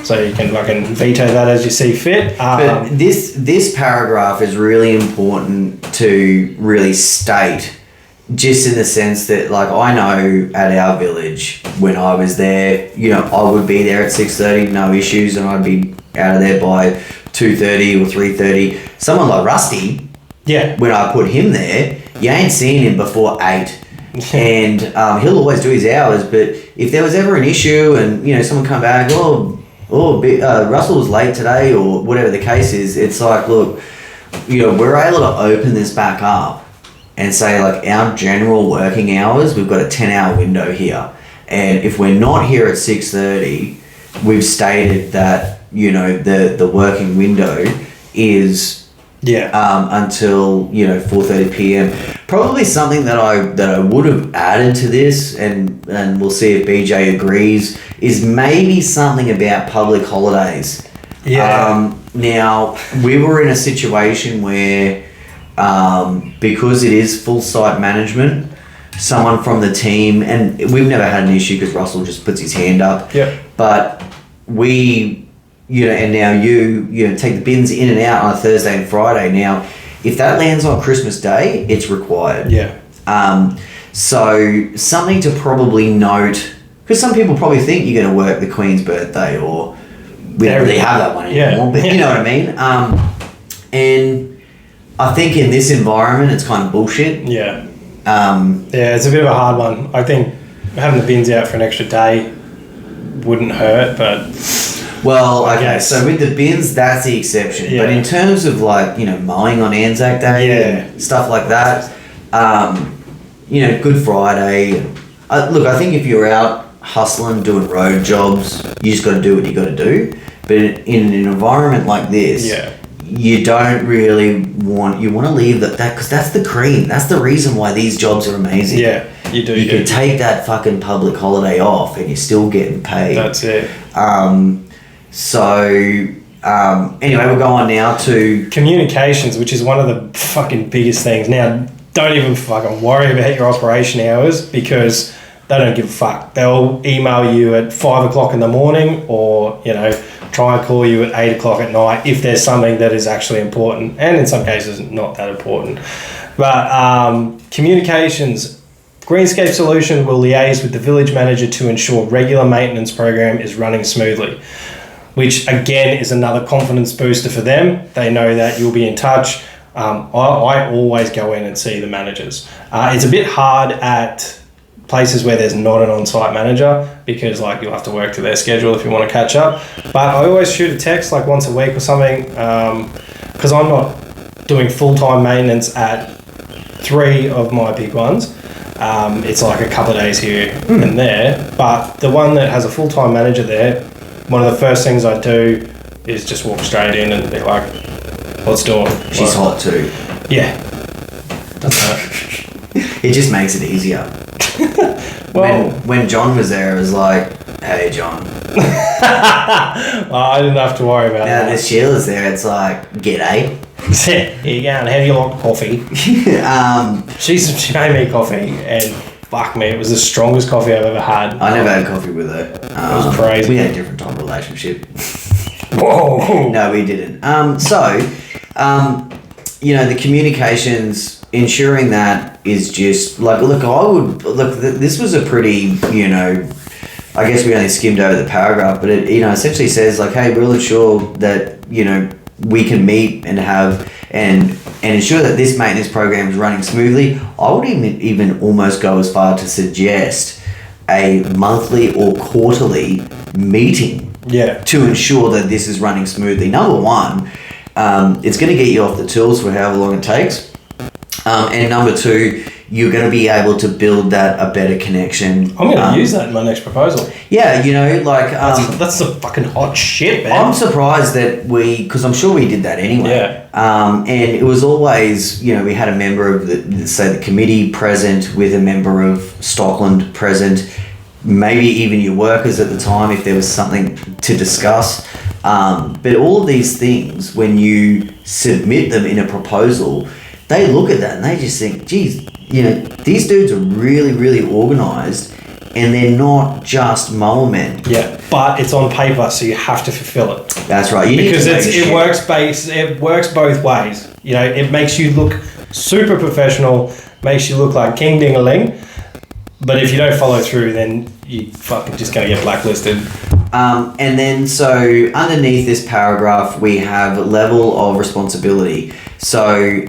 So you can fucking veto that as you see fit. But this paragraph is really important to really state, just in the sense that, like, I know at our village when I was there, you know, I would be there at 6:30, no issues, and I'd be out of there by 2:30 or 3:30. Someone like Rusty, when I put him there, you ain't seen him before 8. And he'll always do his hours, but if there was ever an issue and, you know, someone come back, Russell was late today or whatever the case is, it's like, look, you know, we're able to open this back up and say, like, our general working hours, we've got a 10-hour window here. And if we're not here at 6:30, we've stated that, you know, the working window is until, you know, 4:30 p.m. Probably something that I would have added to this, and we'll see if BJ agrees, is maybe something about public holidays. Now, we were in a situation where because it is full site management, someone from the team, and we've never had an issue because Russell just puts his hand up. But we, you know, and now you know, take the bins in and out on a Thursday and Friday. Now, if that lands on Christmas Day, it's required. So something to probably note, because some people probably think you're going to work the Queen's birthday, or we don't really have that one anymore, but you know what I mean. And I think in this environment, it's kind of bullshit. It's a bit of a hard one. I think having the bins out for an extra day wouldn't hurt, but... Well, okay, so with the bins, that's the exception. But in terms of, like, you know, mowing on Anzac Day and stuff like that, you know, Good Friday. Look, I think if you're out hustling, doing road jobs, you just got to do what you got to do. But in an environment like this, you don't really want to leave that because that's the cream. That's the reason why these jobs are amazing. Yeah, you do. You can take that fucking public holiday off and you're still getting paid. That's it. Anyway, we'll go on now to communications, which is one of the fucking biggest things. Now, don't even fucking worry about your operation hours because they don't give a fuck. They'll email you at 5 o'clock in the morning or, try and call you at 8 o'clock at night if there's something that is actually important, and in some cases not that important. But communications, Greenscape Solution will liaise with the village manager to ensure regular maintenance program is running smoothly, which again is another confidence booster for them. They know that you'll be in touch. I always go in and see the managers. It's a bit hard at places where there's not an on-site manager because you'll have to work to their schedule if you want to catch up. But I always shoot a text once a week or something because I'm not doing full-time maintenance at 3 of my big ones. It's a couple of days here and there. But the one that has a full-time manager there, one of the first things I do is just walk straight in and be like, what's doing? She's hot too. Yeah. Doesn't hurt. It just makes it easier. Well, when John was there, it was like, hey, John. I didn't have to worry about now that. that Sheila's there, it's like, g'day. Here you go, and how do you like coffee? She made me coffee, and fuck me, it was the strongest coffee I've ever had. I never had coffee with her. It was crazy. We had a different type of relationship. Whoa. No, we didn't. The communications, ensuring that is just this was a pretty, I guess we only skimmed over the paragraph, but it, essentially says hey, we'll ensure that, we can meet and have and ensure that this maintenance program is running smoothly. I would even almost go as far to suggest a monthly or quarterly meeting to ensure that this is running smoothly. Number one, it's going to get you off the tools for however long it takes. And number two, you're going to be able to build a better connection. I'm going to use that in my next proposal. Yeah, that's the fucking hot shit, man. I'm surprised that because I'm sure we did that anyway. Yeah. And it was always, we had a member of the committee present with a member of Stockland present, maybe even your workers at the time if there was something to discuss. But all of these things, when you submit them in a proposal, they look at that and they just think, geez, these dudes are really, really organised and they're not just mower men. Yeah, but it's on paper, so you have to fulfill it. That's right. It works both ways. It makes you look super professional, makes you look like king ding-a-ling, but if you don't follow through, then you fucking just going to get blacklisted. And then, so underneath this paragraph, we have level of responsibility. So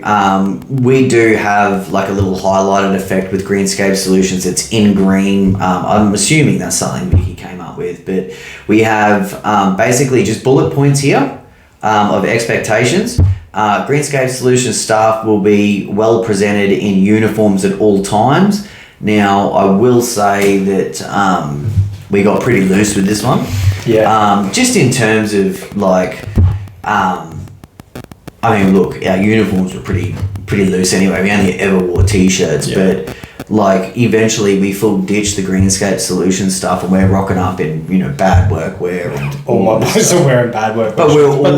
we do have a little highlighted effect with Greenscape Solutions. It's in green. I'm assuming that's something Vicky came up with, but we have basically just bullet points here of expectations. Greenscape Solutions staff will be well presented in uniforms at all times. Now, I will say that we got pretty loose with this one. Yeah. Just in terms of our uniforms were pretty loose anyway. We only ever wore t-shirts, but eventually we full ditched the Greenscape Solutions stuff and we're rocking up in bad work wear. And all my boys are wearing bad work, but we're always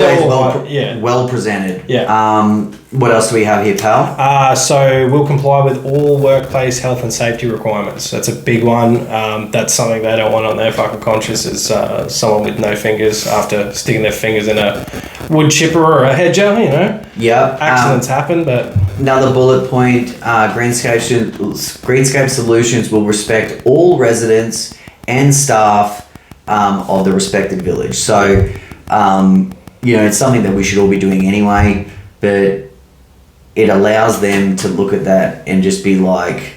well presented. Yeah. What else do we have here, pal? So we'll comply with all workplace health and safety requirements. That's a big one. That's something they don't want on their fucking conscience is someone with no fingers after sticking their fingers in a wood chipper or a hedger, Yeah. Accidents happen, but... Another bullet point, Greenscape Solutions will respect all residents and staff of the respected village. So, it's something that we should all be doing anyway, but it allows them to look at that and just be like,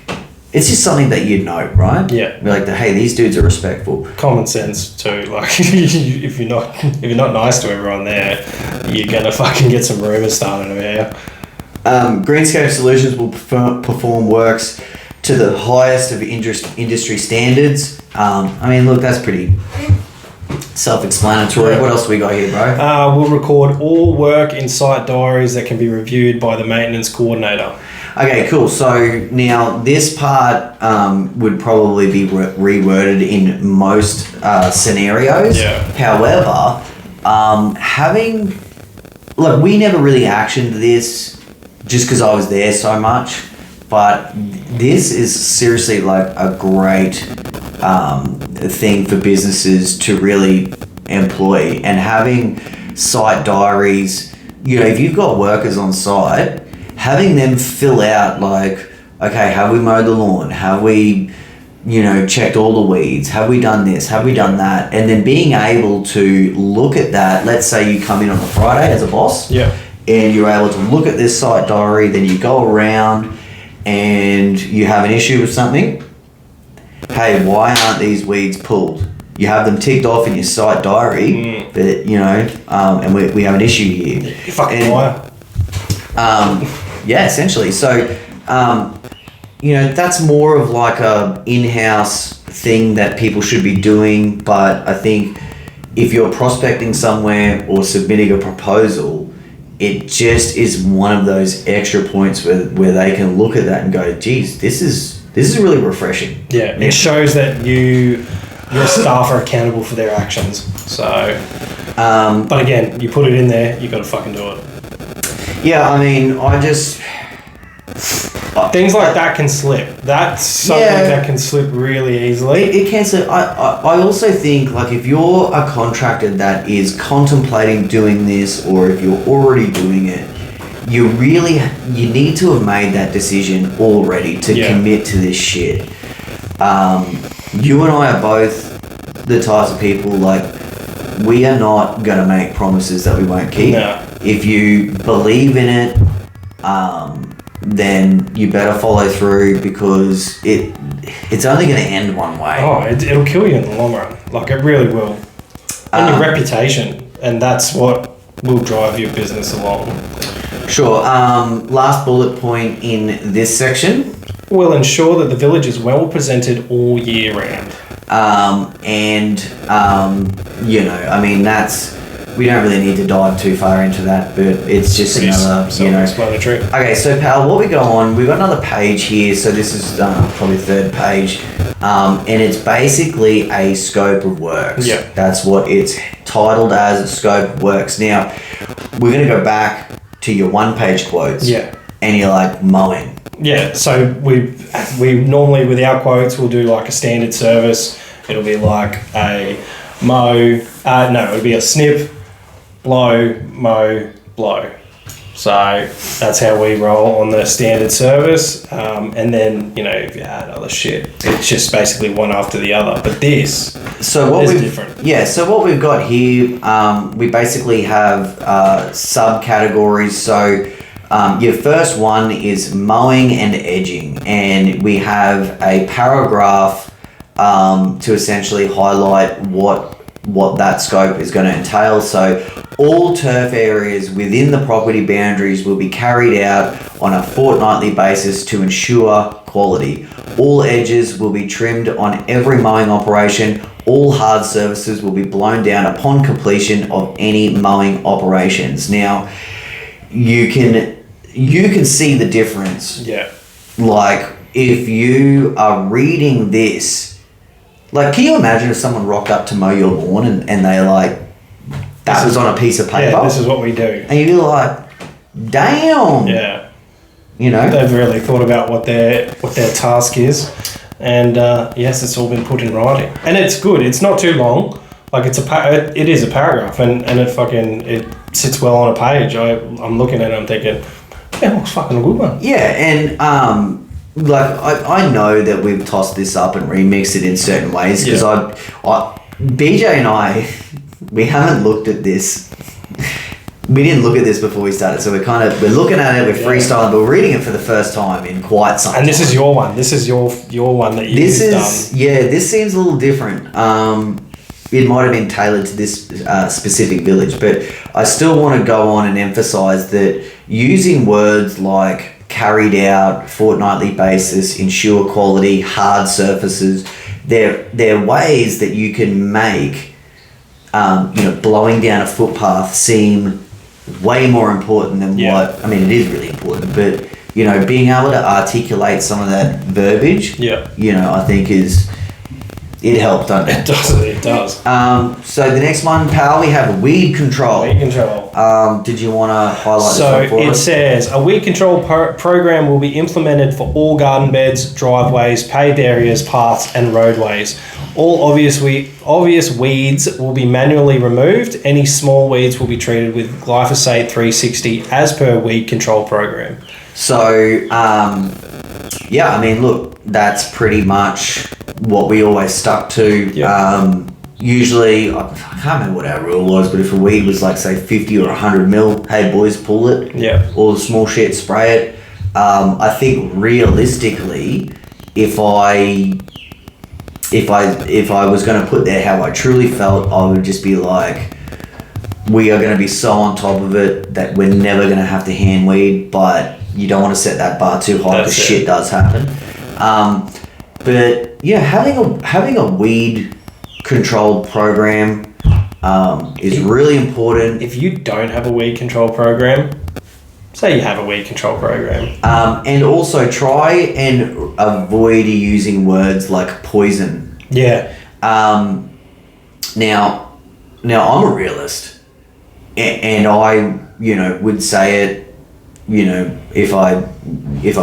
it's just something that you'd know, right? Yeah. Be like, hey, these dudes are respectful. Common sense too. If you're not nice to everyone there, you're gonna fucking get some rumours started about you. Greenscape Solutions will perform works to the highest of industry standards. Look, that's pretty Self-explanatory. Yeah. What else do we got here, bro? We'll record all work in site diaries that can be reviewed by the maintenance coordinator. Okay, cool. So now this part would probably be reworded in most scenarios. Yeah. However, look, we never really actioned this just because I was there so much, but this is seriously like a great thing for businesses to really employ. And having site diaries, you know, if you've got workers on site, having them fill out like, okay, have we mowed the lawn? Have we, you know, checked all the weeds? Have we done this? Have we done that? And then being able to look at that, let's say you come in on a Friday as a boss, Yeah. and you're able to look at this site diary, then you go around and you have an issue with something. Hey, why aren't these weeds pulled? You have them ticked off in your site diary, but, you know, and we have an issue here. You fucking liar. Yeah, essentially. So, you know, that's more of like a in-house thing that people should be doing. But I think if you're prospecting somewhere or submitting a proposal, it just is one of those extra points where they can look at that and go, geez, this is really refreshing. Yeah, it shows that your staff are accountable for their actions. So, but again, you put it in there, you got to fucking do it. Yeah, I mean, Things like that can slip. That's something that can slip really easily. It can slip. I also think, like, if you're a contractor that is contemplating doing this, or if you're already doing it, you need to have made that decision already to commit to this shit. You and I are both the types of people, like, we are not going to make promises that we won't keep. No. If you believe in it, then you better follow through, because it's only going to end one way. Oh, it'll kill you in the long run. Like, it really will. And your reputation. And that's what will drive your business along. Sure. Last bullet point in this section. Will ensure that the village is well presented all year round. You know, I mean, we don't really need to dive too far into that, but it's just Pretty another, you know. self-explanatory. Okay, so pal, what we got on, we've got another page here, so this is probably third page, and it's basically a scope of works. Yeah. That's what it's titled as, a scope of works. Now, we're going to go back to your one-page quotes. Yeah. And you're like, mowing. Yeah, so we normally, with our quotes, we'll do like a standard service. It'll be like a it'll be a snip, blow, mow, blow. So that's how we roll on the standard service. And then, you know, if you add other shit, it's just basically one after the other. But this is different. Yeah, so what we've got here, we basically have subcategories. So your first one is mowing and edging. And we have a paragraph to essentially highlight what that scope is going to entail. So all turf areas within the property boundaries will be carried out on a fortnightly basis to ensure quality. All edges will be trimmed on every mowing operation. All hard surfaces will be blown down upon completion of any mowing operations. Now, you can see the difference. Yeah. Like, if you are reading this, like, can you imagine if someone rocked up to mow your lawn and they like, that was on a piece of paper? Yeah, this is what we do. And you'd be like, damn. Yeah. You know? They've really thought about what their task is. And yes, it's all been put in writing. And it's good. It's not too long. Like, it is a paragraph, and it sits well on a page. I'm looking at it, I'm thinking, yeah, it's fucking a good one. Yeah, and like, I know that we've tossed this up and remixed it in certain ways, because BJ and I, we haven't looked at this. We didn't look at this before we started, so we're looking at it, we're freestyling, but we're reading it for the first time in quite some time. And this is your one. This is your one that you've done. Yeah, this seems a little different. It might have been tailored to this specific village, but I still want to go on and emphasize that using words like carried out, fortnightly basis, ensure quality, hard surfaces, they're ways that you can make blowing down a footpath seem way more important than what, I mean, it is really important, but, being able to articulate some of that verbiage, I think it helps, doesn't it? It does. So the next one, pal, we have weed control. Weed control. Did you want to highlight this So one for it us? says, a weed control program will be implemented for all garden beds, driveways, paved areas, paths and roadways. All obvious weeds will be manually removed. Any small weeds will be treated with glyphosate 360 as per weed control program. So, look, that's pretty much what we always stuck to. Yep. Usually, I can't remember what our rule was, but if a weed was like, say, 50 or 100 mil, hey boys, pull it. Yeah. All the small shit, spray it. I think realistically, if I was going to put there how I truly felt, I would just be like, we are going to be so on top of it that we're never going to have to hand weed, but you don't want to set that bar too high because shit does happen. But yeah, having a weed control program is really important. If you don't have a weed control program, say you have a weed control program. And also try and avoid using words like poison. Yeah. Now I'm a realist, and I would say it. If I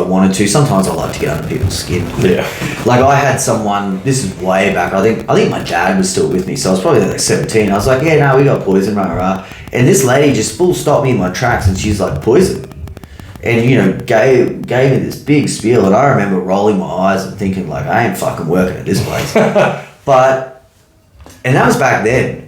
wanted to. Sometimes I like to get under people's skin. Yeah. Like I had someone. This is way back. I think my dad was still with me, so I was probably like 17. I was like, yeah, no, we got poison, rah rah. And this lady just full stopped me in my tracks, and she's like, poison. And gave me this big spiel, and I remember rolling my eyes and thinking like, I ain't fucking working at this place. And that was back then.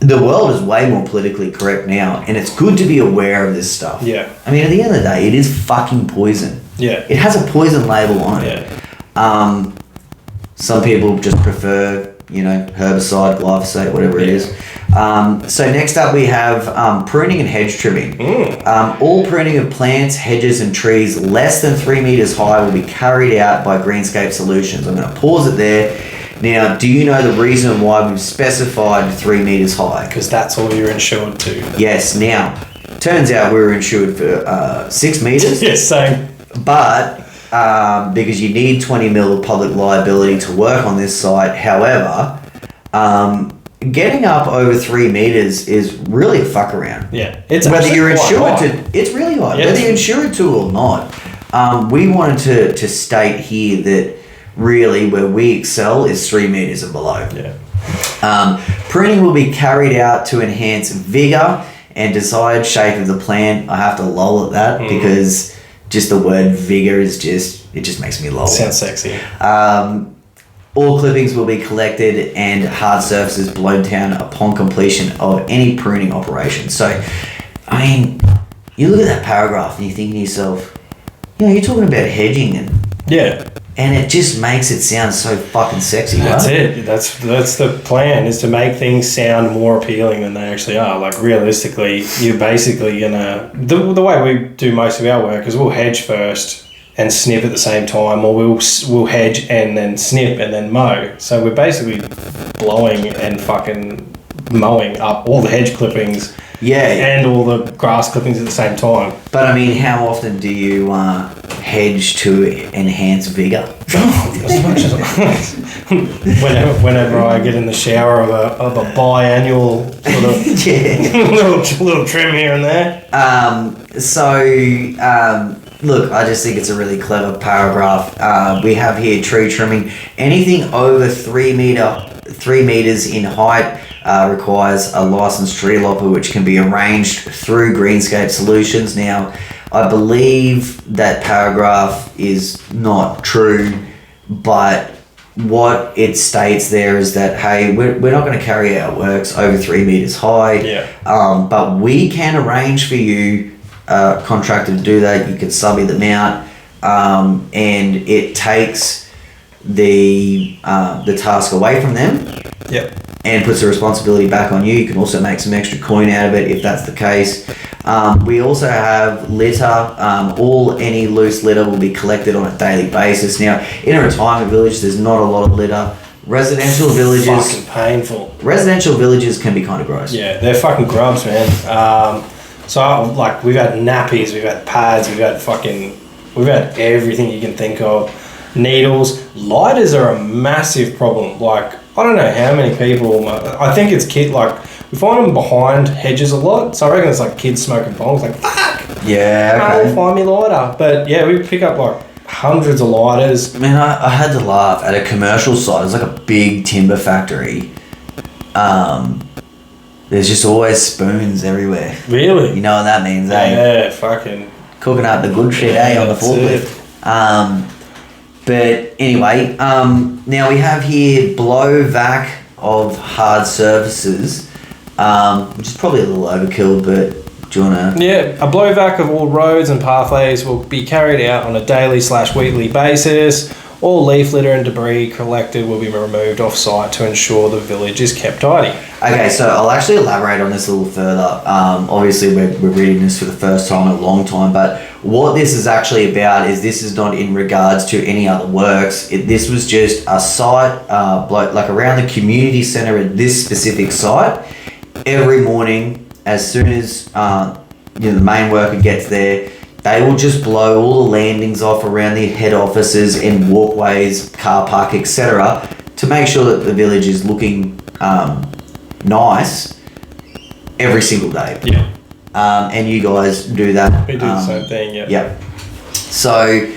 The world is way more politically correct now, and it's good to be aware of this stuff. Yeah. I mean, at the end of the day, it is fucking poison. Yeah. It has a poison label on it. Yeah. Some people just prefer, herbicide, glyphosate, whatever it is. So next up we have pruning and hedge trimming. All pruning of plants, hedges and trees less than 3 meters high will be carried out by Greenscape Solutions. I'm going to pause it there. Now, do you know the reason why we've specified 3 meters high? Because that's all you're insured to. Yes. Now, turns out we were insured for 6 meters. Yes, same. But because you need 20 mil of public liability to work on this site. However, getting up over 3 meters is really a fuck around. Yeah, it's whether you're insured high. to. It's really high. Yeah, whether you're insured to or not. We wanted to state here that really where we excel is 3 meters and below. Yeah. Pruning will be carried out to enhance vigor and desired shape of the plant. I have to lol at that because just the word vigor is it just makes me lol. Sounds sexy. All clippings will be collected and hard surfaces blown down upon completion of any pruning operation. So, I mean, you look at that paragraph and you think to yourself, you're talking about hedging and it just makes it sound so fucking sexy. That's right? it. That's the plan, is to make things sound more appealing than they actually are. Like realistically, you're basically gonna the way we do most of our work is we'll hedge first and snip at the same time, or we'll hedge and then snip and then mow. So we're basically blowing and fucking mowing up all the hedge clippings. And all the grass clippings at the same time. But I mean, how often do you hedge to enhance vigor? As much as whenever I get in the shower of a biannual sort of little trim here and there. Look, I just think it's a really clever paragraph. We have here tree trimming. Anything over 3 meters in height requires a licensed tree lopper, which can be arranged through Greenscape Solutions. Now, I believe that paragraph is not true, but what it states there is that, hey, we're not going to carry out works over 3 meters high, but we can arrange for you a contractor to do that. You can subby them out, and it takes the task away from them. And puts the responsibility back on you. You can also make some extra coin out of it if that's the case. We also have litter. Any loose litter will be collected on a daily basis. Now, in a retirement village, there's not a lot of litter. Residential villages. Fucking painful. Residential villages can be kind of gross. Yeah, they're fucking grubs, man. So like we've had nappies, we've had pads, we've had everything you can think of. Needles, lighters are a massive problem. Like I don't know how many people. I think it's we find them behind hedges a lot. So I reckon it's like kids smoking bongs. Like fuck. Yeah. Okay. I'll find me lighter. But yeah, we pick up like hundreds of lighters. Man, I had to laugh at a commercial site. It's like a big timber factory. There's just always spoons everywhere. Really? You know what that means, eh? Yeah, fucking Cooking up the good shit, on the forklift. But anyway, now we have here blow vac of hard surfaces, which is probably a little overkill, but do you want to... Yeah, a blowback of all roads and pathways will be carried out on a daily/weekly basis. All leaf litter and debris collected will be removed off-site to ensure the village is kept tidy. Okay, so I'll actually elaborate on this a little further. Obviously, we're reading this for the first time in a long time, but what this is actually about is this is not in regards to any other works. This was just a site, like around the community centre at this specific site. Every morning, as soon as the main worker gets there, they will just blow all the landings off around the head offices and walkways, car park, etc., to make sure that the village is looking nice every single day. Yeah. And you guys do that. We do the same thing, yeah. Yep. So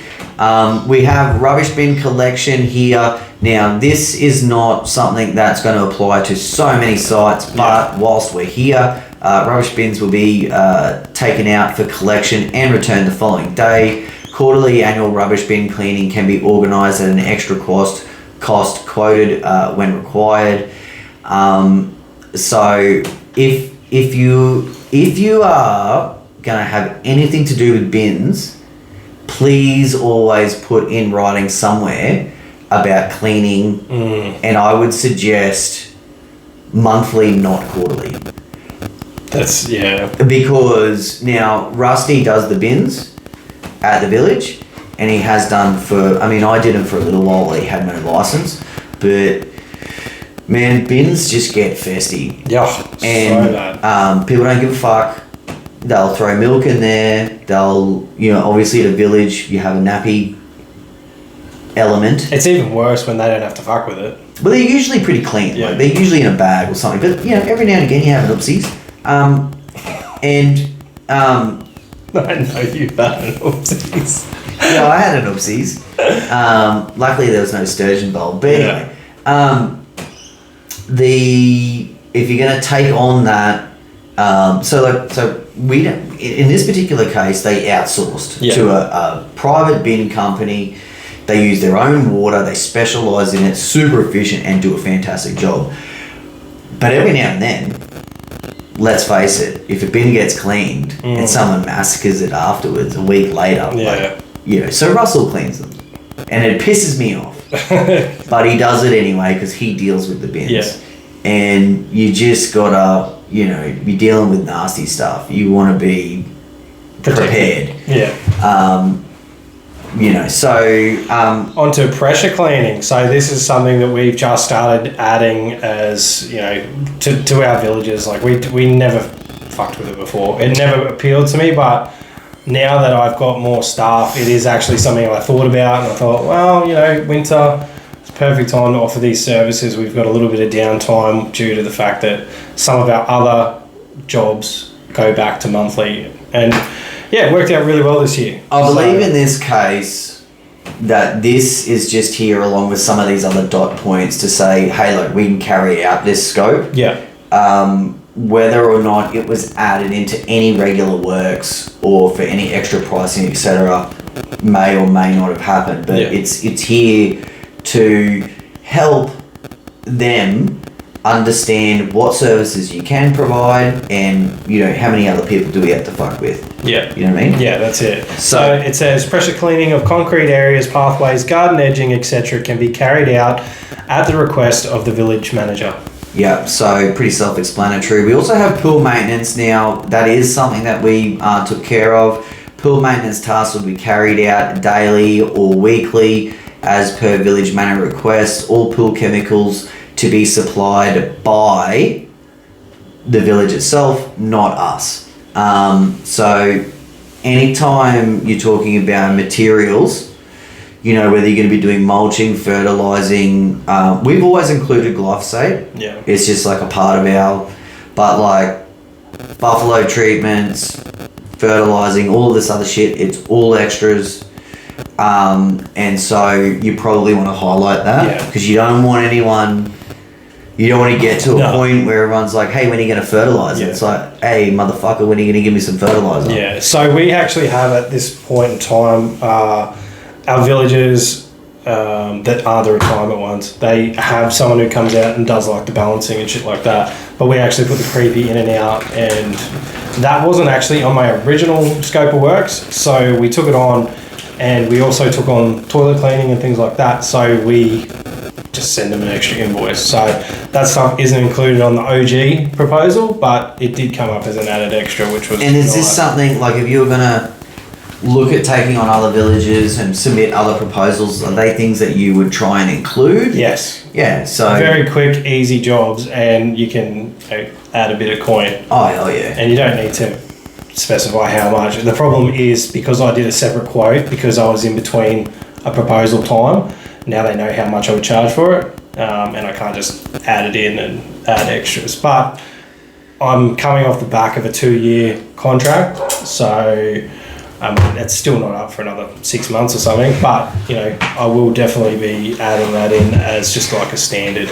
we have rubbish bin collection here. Now, this is not something that's going to apply to so many sites, but whilst we're here, rubbish bins will be taken out for collection and returned the following day. Quarterly annual rubbish bin cleaning can be organised at an extra cost quoted when required. So if you are going to have anything to do with bins, please always put in writing somewhere about cleaning, and I would suggest monthly, not quarterly. That's, yeah. Because now Rusty does the bins at the village, and he has done I did them for a little while while he had no license, but man, bins just get festy. Yeah, and so bad. People don't give a fuck. They'll throw milk in there. They'll, obviously at a village you have a nappy element. It's even worse when they don't have to fuck with it. Well, they're usually pretty clean. Yeah. Like, they're usually in a bag or something. But every now and again you have an oopsies. I know you've had an oopsies. Yeah, I had an oopsies. Luckily there was no sturgeon bowl. But anyway, if you're going to take on that, so we don't, in this particular case they outsourced to a private bin company. They use their own water, they specialise in it, super efficient, and do a fantastic job. But every now and then, let's face it, if a bin gets cleaned and someone massacres it afterwards, a week later, so Russell cleans them. And it pisses me off. But he does it anyway because he deals with the bins. Yeah. And you just gotta, you're dealing with nasty stuff. You want to be prepared. Yeah. Onto pressure cleaning. So this is something that we've just started adding as, to our villages. Like we never fucked with it before. It never appealed to me, but now that I've got more staff, it is actually something I thought about, and I thought, well, winter, it's a perfect time to offer these services. We've got a little bit of downtime due to the fact that some of our other jobs go back to monthly, and it worked out really well this year. I believe in this case that this is just here along with some of these other dot points to say, hey, look, we can carry out this scope. Yeah. Whether or not it was added into any regular works or for any extra pricing, etc., may or may not have happened. But it's here to help them understand what services you can provide and, how many other people do we have to fuck with. Yeah. You know what I mean? Yeah, that's it. So it says pressure cleaning of concrete areas, pathways, garden edging, etc. can be carried out at the request of the village manager. Yeah, so pretty self-explanatory. We also have pool maintenance now. That is something that we took care of. Pool maintenance tasks will be carried out daily or weekly as per village manor request, all pool chemicals to be supplied by the village itself, not us. So anytime you're talking about materials, you know, whether you're going to be doing mulching, fertilizing, we've always included glyphosate. Yeah. It's just like a part of but like buffalo treatments, fertilizing, all of this other shit, it's all extras. And so you probably want to highlight that because you don't want to get to a point where everyone's like, hey, when are you going to fertilize it? It's like, hey, motherfucker, when are you going to give me some fertilizer? Yeah, so we actually have at this point in time, our villagers that are the retirement ones, they have someone who comes out and does like the balancing and shit like that. But we actually put the creepy in and out, and that wasn't actually on my original scope of works. So we took it on, and we also took on toilet cleaning and things like that. So we just send them an extra invoice. So that stuff isn't included on the OG proposal, but it did come up as an added extra, which was. And is this something like if you were gonna look at taking on other villages and submit other proposals, are they things that you would try and include? Yes. Yeah. So very quick, easy jobs, and you can add a bit of coin. Oh hell yeah. And you don't need to specify how much. The problem is because I did a separate quote because I was in between a proposal time. Now they know how much I would charge for it, and I can't just add it in and add extras. But I'm coming off the back of a 2-year contract, so it's still not up for another 6 months or something. But you know, I will definitely be adding that in as just like a standard.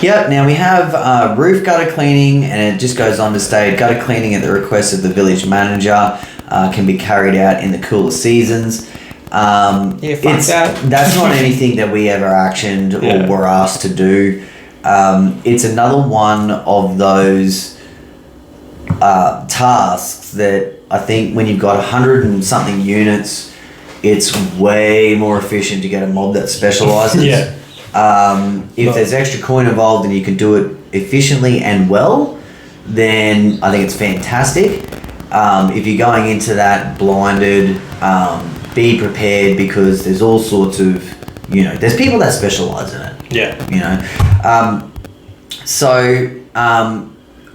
Yep, now we have roof gutter cleaning, and it just goes on to state gutter cleaning at the request of the village manager can be carried out in the cooler seasons. That's not anything that we ever actioned or were asked to do. It's another one of those tasks that I think when you've got 100 and something units, it's way more efficient to get a mob that specialises. If there's extra coin involved and you can do it efficiently and well, then I think it's fantastic. If you're going into that blinded, be prepared because there's all sorts of, you know, there's people that specialise in it. Yeah. You know.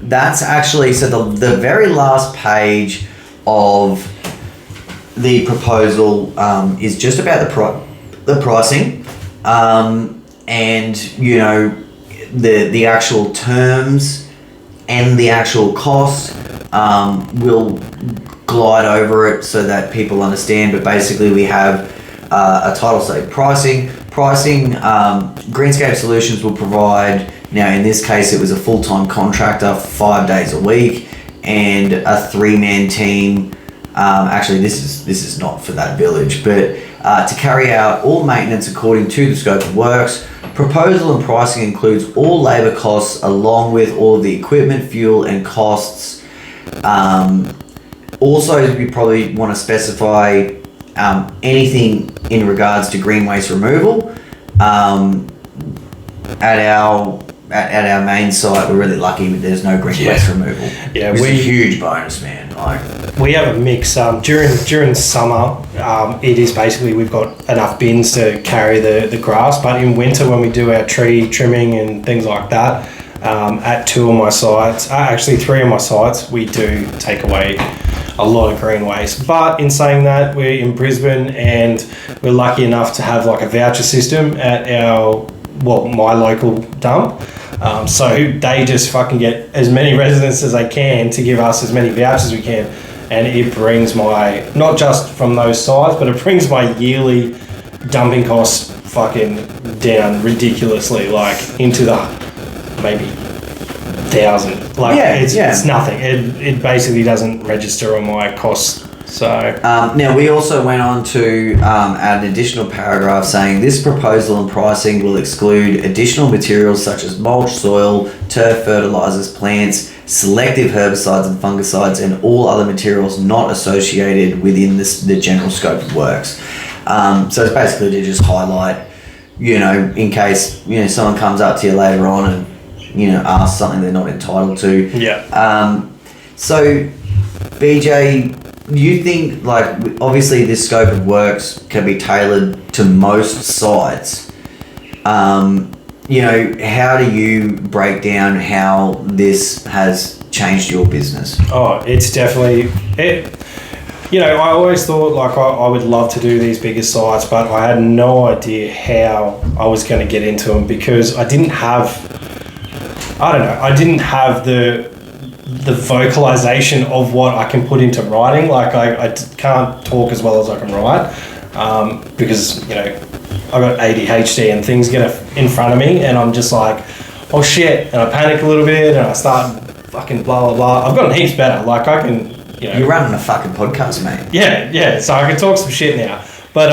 That's actually, so the very last page of the proposal is just about the pricing. And you know the actual terms and the actual costs. We'll glide over it so that people understand. But basically, we have a title say pricing. Greenscape Solutions will provide. Now, in this case, it was a full-time contractor, 5 days a week, and a 3-man team. Actually, this is not for that village, but to carry out all maintenance according to the scope of works. Proposal and pricing includes all labour costs along with all of the equipment, fuel and costs. Also, we probably want to specify anything in regards to green waste removal. At our main site, we're really lucky that there's no green waste removal. Yeah, it's a huge bonus, man. We have a mix. During summer, it is basically we've got enough bins to carry the grass. But in winter, when we do our tree trimming and things like that, at 2 of my sites, actually 3 of my sites, we do take away a lot of green waste. But in saying that, we're in Brisbane and we're lucky enough to have like a voucher system at my local dump. So they just fucking get as many residents as they can to give us as many vouchers as we can. And it brings my, not just from those sites, but it brings my yearly dumping costs fucking down ridiculously, like into the maybe 1,000. Like it's nothing. It basically doesn't register on my costs. So now we also went on to add an additional paragraph saying this proposal and pricing will exclude additional materials such as mulch, soil, turf, fertilizers, plants, selective herbicides and fungicides, and all other materials not associated within the general scope of works. So it's basically to just highlight, you know, in case, you know, someone comes up to you later on and, you know, asks something they're not entitled to. Yeah. So BJ, you think, like, obviously this scope of works can be tailored to most sites. You know, how do you break down how this has changed your business? Oh, it's definitely it. You know, I always thought like I would love to do these bigger sites, but I had no idea how I was going to get into them because I didn't have the vocalization of what I can put into writing. Like I can't talk as well as I can write because, you know, I got ADHD and things get in front of me and I'm just like, oh shit, and I panic a little bit and I start fucking blah blah blah. I've gotten heaps better. Like I can, you know, you're running a fucking podcast, mate. Yeah. So I can talk some shit now. But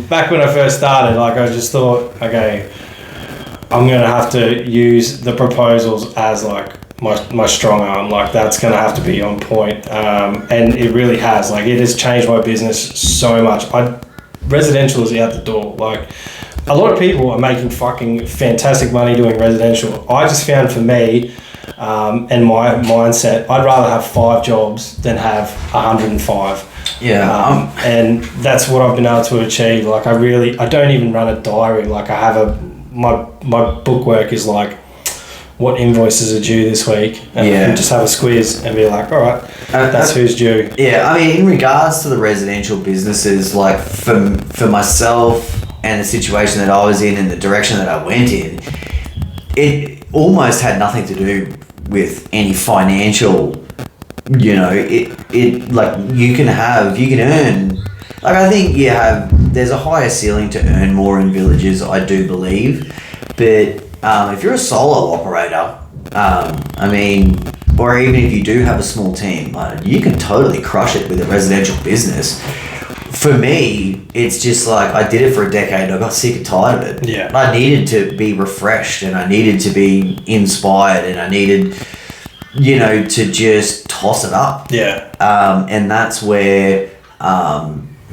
back when I first started, like I just thought, okay, I'm gonna have to use the proposals as like my strong arm. Like that's gonna have to be on point. And it really has. Like it has changed my business so much. Residential is out the door. Like a lot of people are making fucking fantastic money doing residential. I just found for me and my mindset, I'd rather have 5 jobs than have 105. Yeah. And that's what I've been able to achieve. Like I don't even run a diary. Like I have my bookwork is like, what invoices are due this week? And just have a squeeze and be like, all right, that's who's due. Yeah, I mean, in regards to the residential businesses, like for myself and the situation that I was in and the direction that I went in, it almost had nothing to do with any financial, you know, it like you can earn, like I think there's a higher ceiling to earn more in villages, I do believe, but if you're a solo operator, I mean, or even if you do have a small team, you can totally crush it with a residential business. For me, it's just like I did it for a decade. I got sick and tired of it. Yeah. I needed to be refreshed and I needed to be inspired and I needed, you know, to just toss it up. Yeah. And that's where,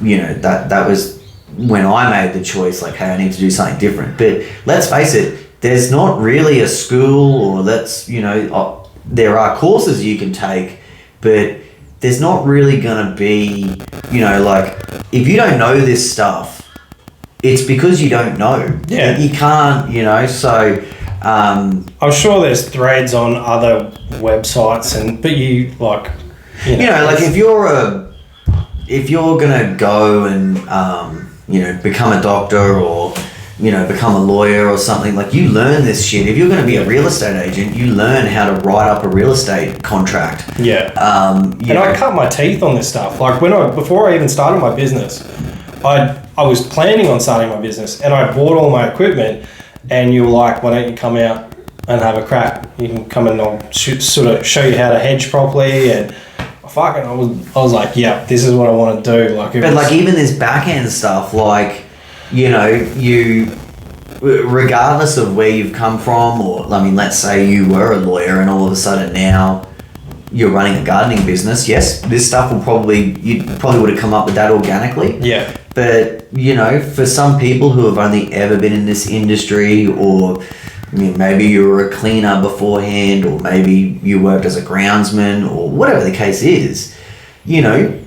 you know, that was when I made the choice, like, hey, I need to do something different. But let's face it, there's not really a school or there are courses you can take, but there's not really going to be, you know, like, if you don't know this stuff, it's because you don't know. Yeah. You can't, you know, so... I'm sure there's threads on other websites, but you, like... You know, like, if you're going to go and, you know, become a doctor or... you know, become a lawyer or something, like you learn this shit. If you're going to be a real estate agent, you learn how to write up a real estate contract. Yeah. I cut my teeth on this stuff. Like before I even started my business, I was planning on starting my business and I bought all my equipment and you were like, why don't you come out and have a crack? You can come and I'll sort of show you how to hedge properly and I was like, yeah, this is what I want to do. Like, like even this back end stuff, like, you know, you, regardless of where you've come from, or, I mean, let's say you were a lawyer and all of a sudden now you're running a gardening business. Yes, this stuff you probably would have come up with that organically. Yeah. But, you know, for some people who have only ever been in this industry, or, I mean, maybe you were a cleaner beforehand, or maybe you worked as a groundsman, or whatever the case is, you know,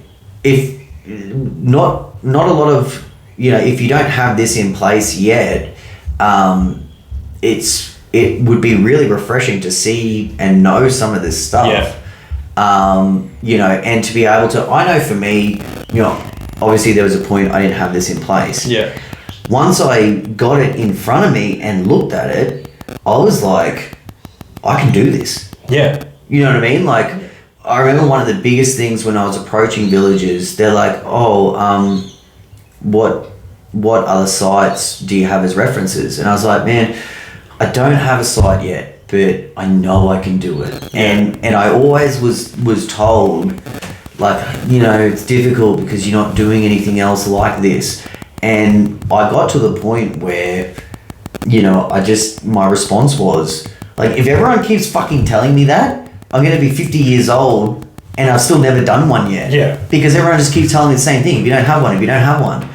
if not a lot of, you know, if you don't have this in place yet, it would be really refreshing to see and know some of this stuff. Yeah. You know, and to be able to, I know for me, you know, obviously there was a point I didn't have this in place. Yeah. Once I got it in front of me and looked at it, I was like, I can do this. Yeah. You know what I mean? Like, I remember one of the biggest things when I was approaching villages, they're like, oh, what other sites do you have as references? And I was like, man, I don't have a site yet, but I know I can do it. And I always was told, like, you know, it's difficult because you're not doing anything else like this. And I got to the point where, you know, my response was, like, if everyone keeps fucking telling me that, I'm going to be 50 years old and I've still never done one yet. Yeah. Because everyone just keeps telling me the same thing. If you don't have one.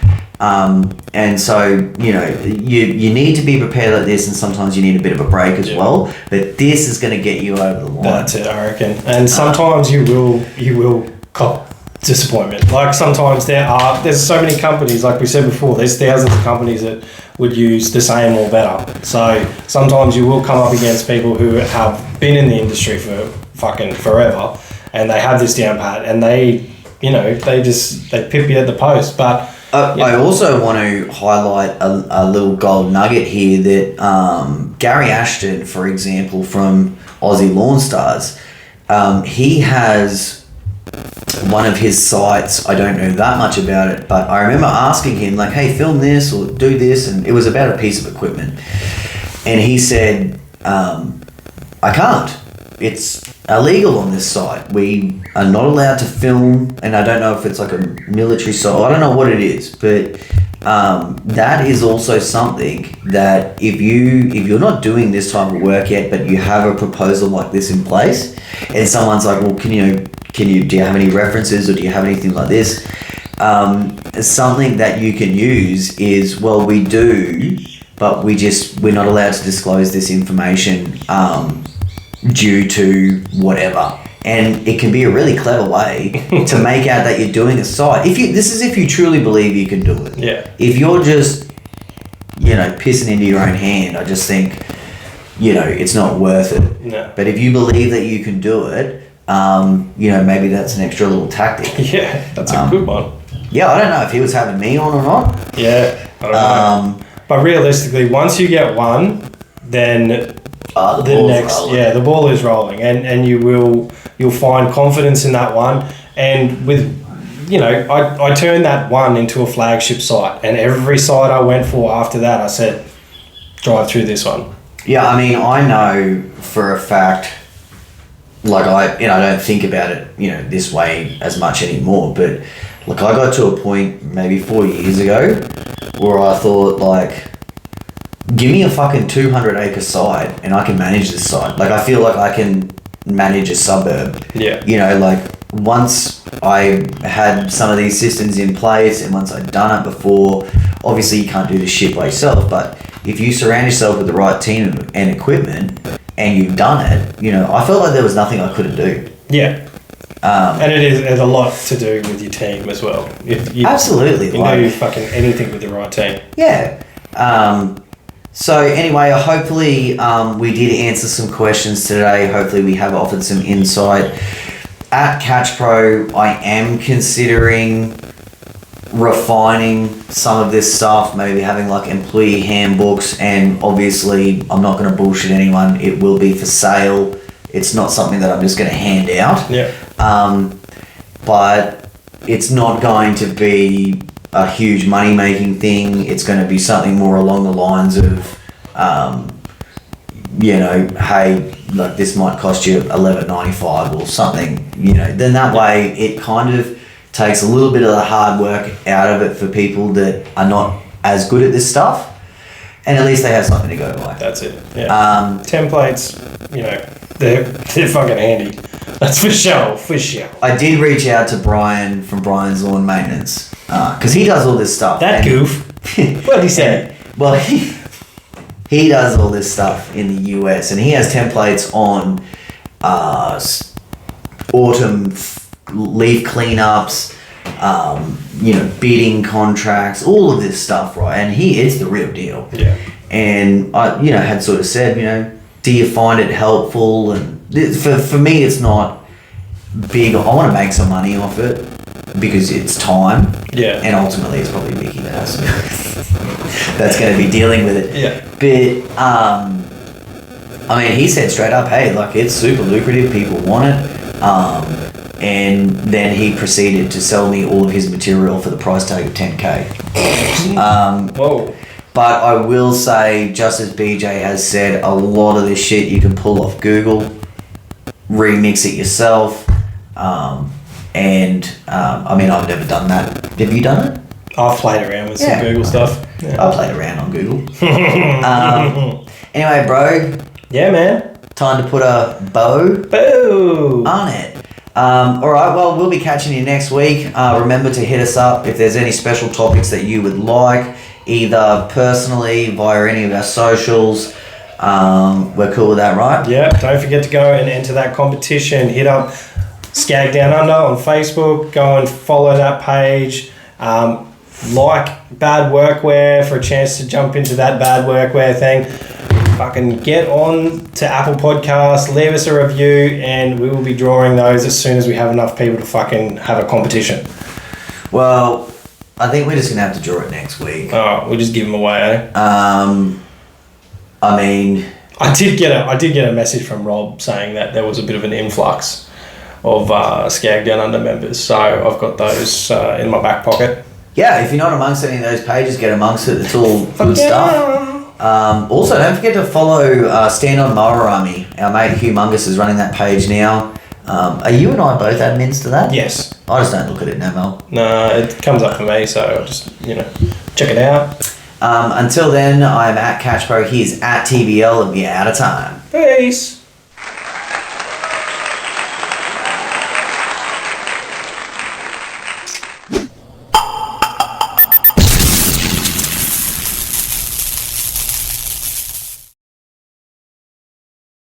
And so, you know, you need to be prepared like this, and sometimes you need a bit of a break as well. But this is going to get you over the line. That's it, I reckon. And sometimes you will cop disappointment. Like sometimes there's so many companies, like we said before, there's thousands of companies that would use the same or better. So sometimes you will come up against people who have been in the industry for fucking forever, and they have this down pat, and they pip you at the post. But I also want to highlight a little gold nugget here that Gary Ashton, for example, from Aussie Lawn Stars, he has one of his sites. I don't know that much about it, but I remember asking him, like, hey, film this or do this, and it was about a piece of equipment. And he said, I can't. It's illegal on this site. We are not allowed to film, and I don't know if it's like a military site. I don't know what it is, but that is also something that if you're not doing this type of work yet, but you have a proposal like this in place, and someone's like, well, do you have any references or do you have anything like this? Something that you can use is, well, we do, but we're not allowed to disclose this information due to whatever. And it can be a really clever way to make out that you're doing a site. This is if you truly believe you can do it. Yeah. If you're just, pissing into your own hand, I just think, it's not worth it. No. But if you believe that you can do it, maybe that's an extra little tactic. Yeah, that's a good one. Yeah, I don't know if he was having me on or not. Yeah, I don't know. But realistically, once you get one, then the ball is rolling, and you'll find confidence in that one. And with, I turned that one into a flagship site, and every site I went for after that, I said, drive through this one. Yeah, I mean, I know for a fact, like I don't think about it, this way as much anymore, but like I got to a point maybe 4 years ago where I thought, like, give me a fucking 200-acre site and I can manage this site. Like, I feel like I can manage a suburb. Yeah. Like, once I had some of these systems in place and once I'd done it before, obviously you can't do this shit by yourself, but if you surround yourself with the right team and equipment and you've done it, I felt like there was nothing I couldn't do. Yeah. And it's a lot to do with your team as well. Absolutely. You can do fucking anything with the right team. Yeah. So anyway, hopefully we did answer some questions today. Hopefully we have offered some insight. At Catch Pro, I am considering refining some of this stuff, maybe having like employee handbooks, and obviously I'm not going to bullshit anyone. It will be for sale. It's not something that I'm just going to hand out. Yeah. But it's not going to be a huge money-making thing. It's going to be something more along the lines of, hey, like this might cost you $11.95 or something, then that way it kind of takes a little bit of the hard work out of it for people that are not as good at this stuff, and at least they have something to go by. That's it. Yeah. Templates, they're fucking handy. That's for sure. I did reach out to Brian from Brian's Lawn Maintenance because he does all this stuff. That goof. What did he say? Well, he does all this stuff in the US, and he has templates on autumn leaf cleanups, bidding contracts, all of this stuff, right? And it's the real deal. Yeah. And I, had sort of said, do you find it helpful? And for me, it's not big. I want to make some money off it because it's time. Yeah. And ultimately, it's probably Vicky that's going to be dealing with it. Yeah. But he said straight up, hey, like, it's super lucrative. People want it. And then he proceeded to sell me all of his material for the price tag of $10K. Whoa. But I will say, just as BJ has said, a lot of this shit you can pull off Google, remix it yourself, and I've never done that. Have you done it? I've played around with some Google stuff. Yeah. I played around on Google. Anyway, bro. Yeah, man. Time to put a bow on it. Alright, well, we'll be catching you next week. Remember to hit us up if there's any special topics that you would like, either personally, via any of our socials. We're cool with that, right? Yeah, don't forget to go and enter that competition. Hit up Skag Down Under on Facebook. Go and follow that page. Like Bad Workwear for a chance to jump into that Bad Workwear thing. Fucking get on to Apple Podcasts, leave us a review, and we will be drawing those as soon as we have enough people to fucking have a competition. Well, I think we're just gonna have to draw it next week. Oh, we'll just give them away, eh? I mean, I did get a message from Rob saying that there was a bit of an influx of Skag Down Under members, so I've got those in my back pocket. yeah, if you're not amongst any of those pages, get amongst it. It's all good stuff. Also, don't forget to follow Stand On Mower Army. Our mate Humongous is running that page now. Are you and I both admins to that? Yes. I just don't look at it now, Mel. No, it comes up for me, so I'll just, check it out. Until then, I'm at CatchPro. He's at TBL, and we're out of time. Peace.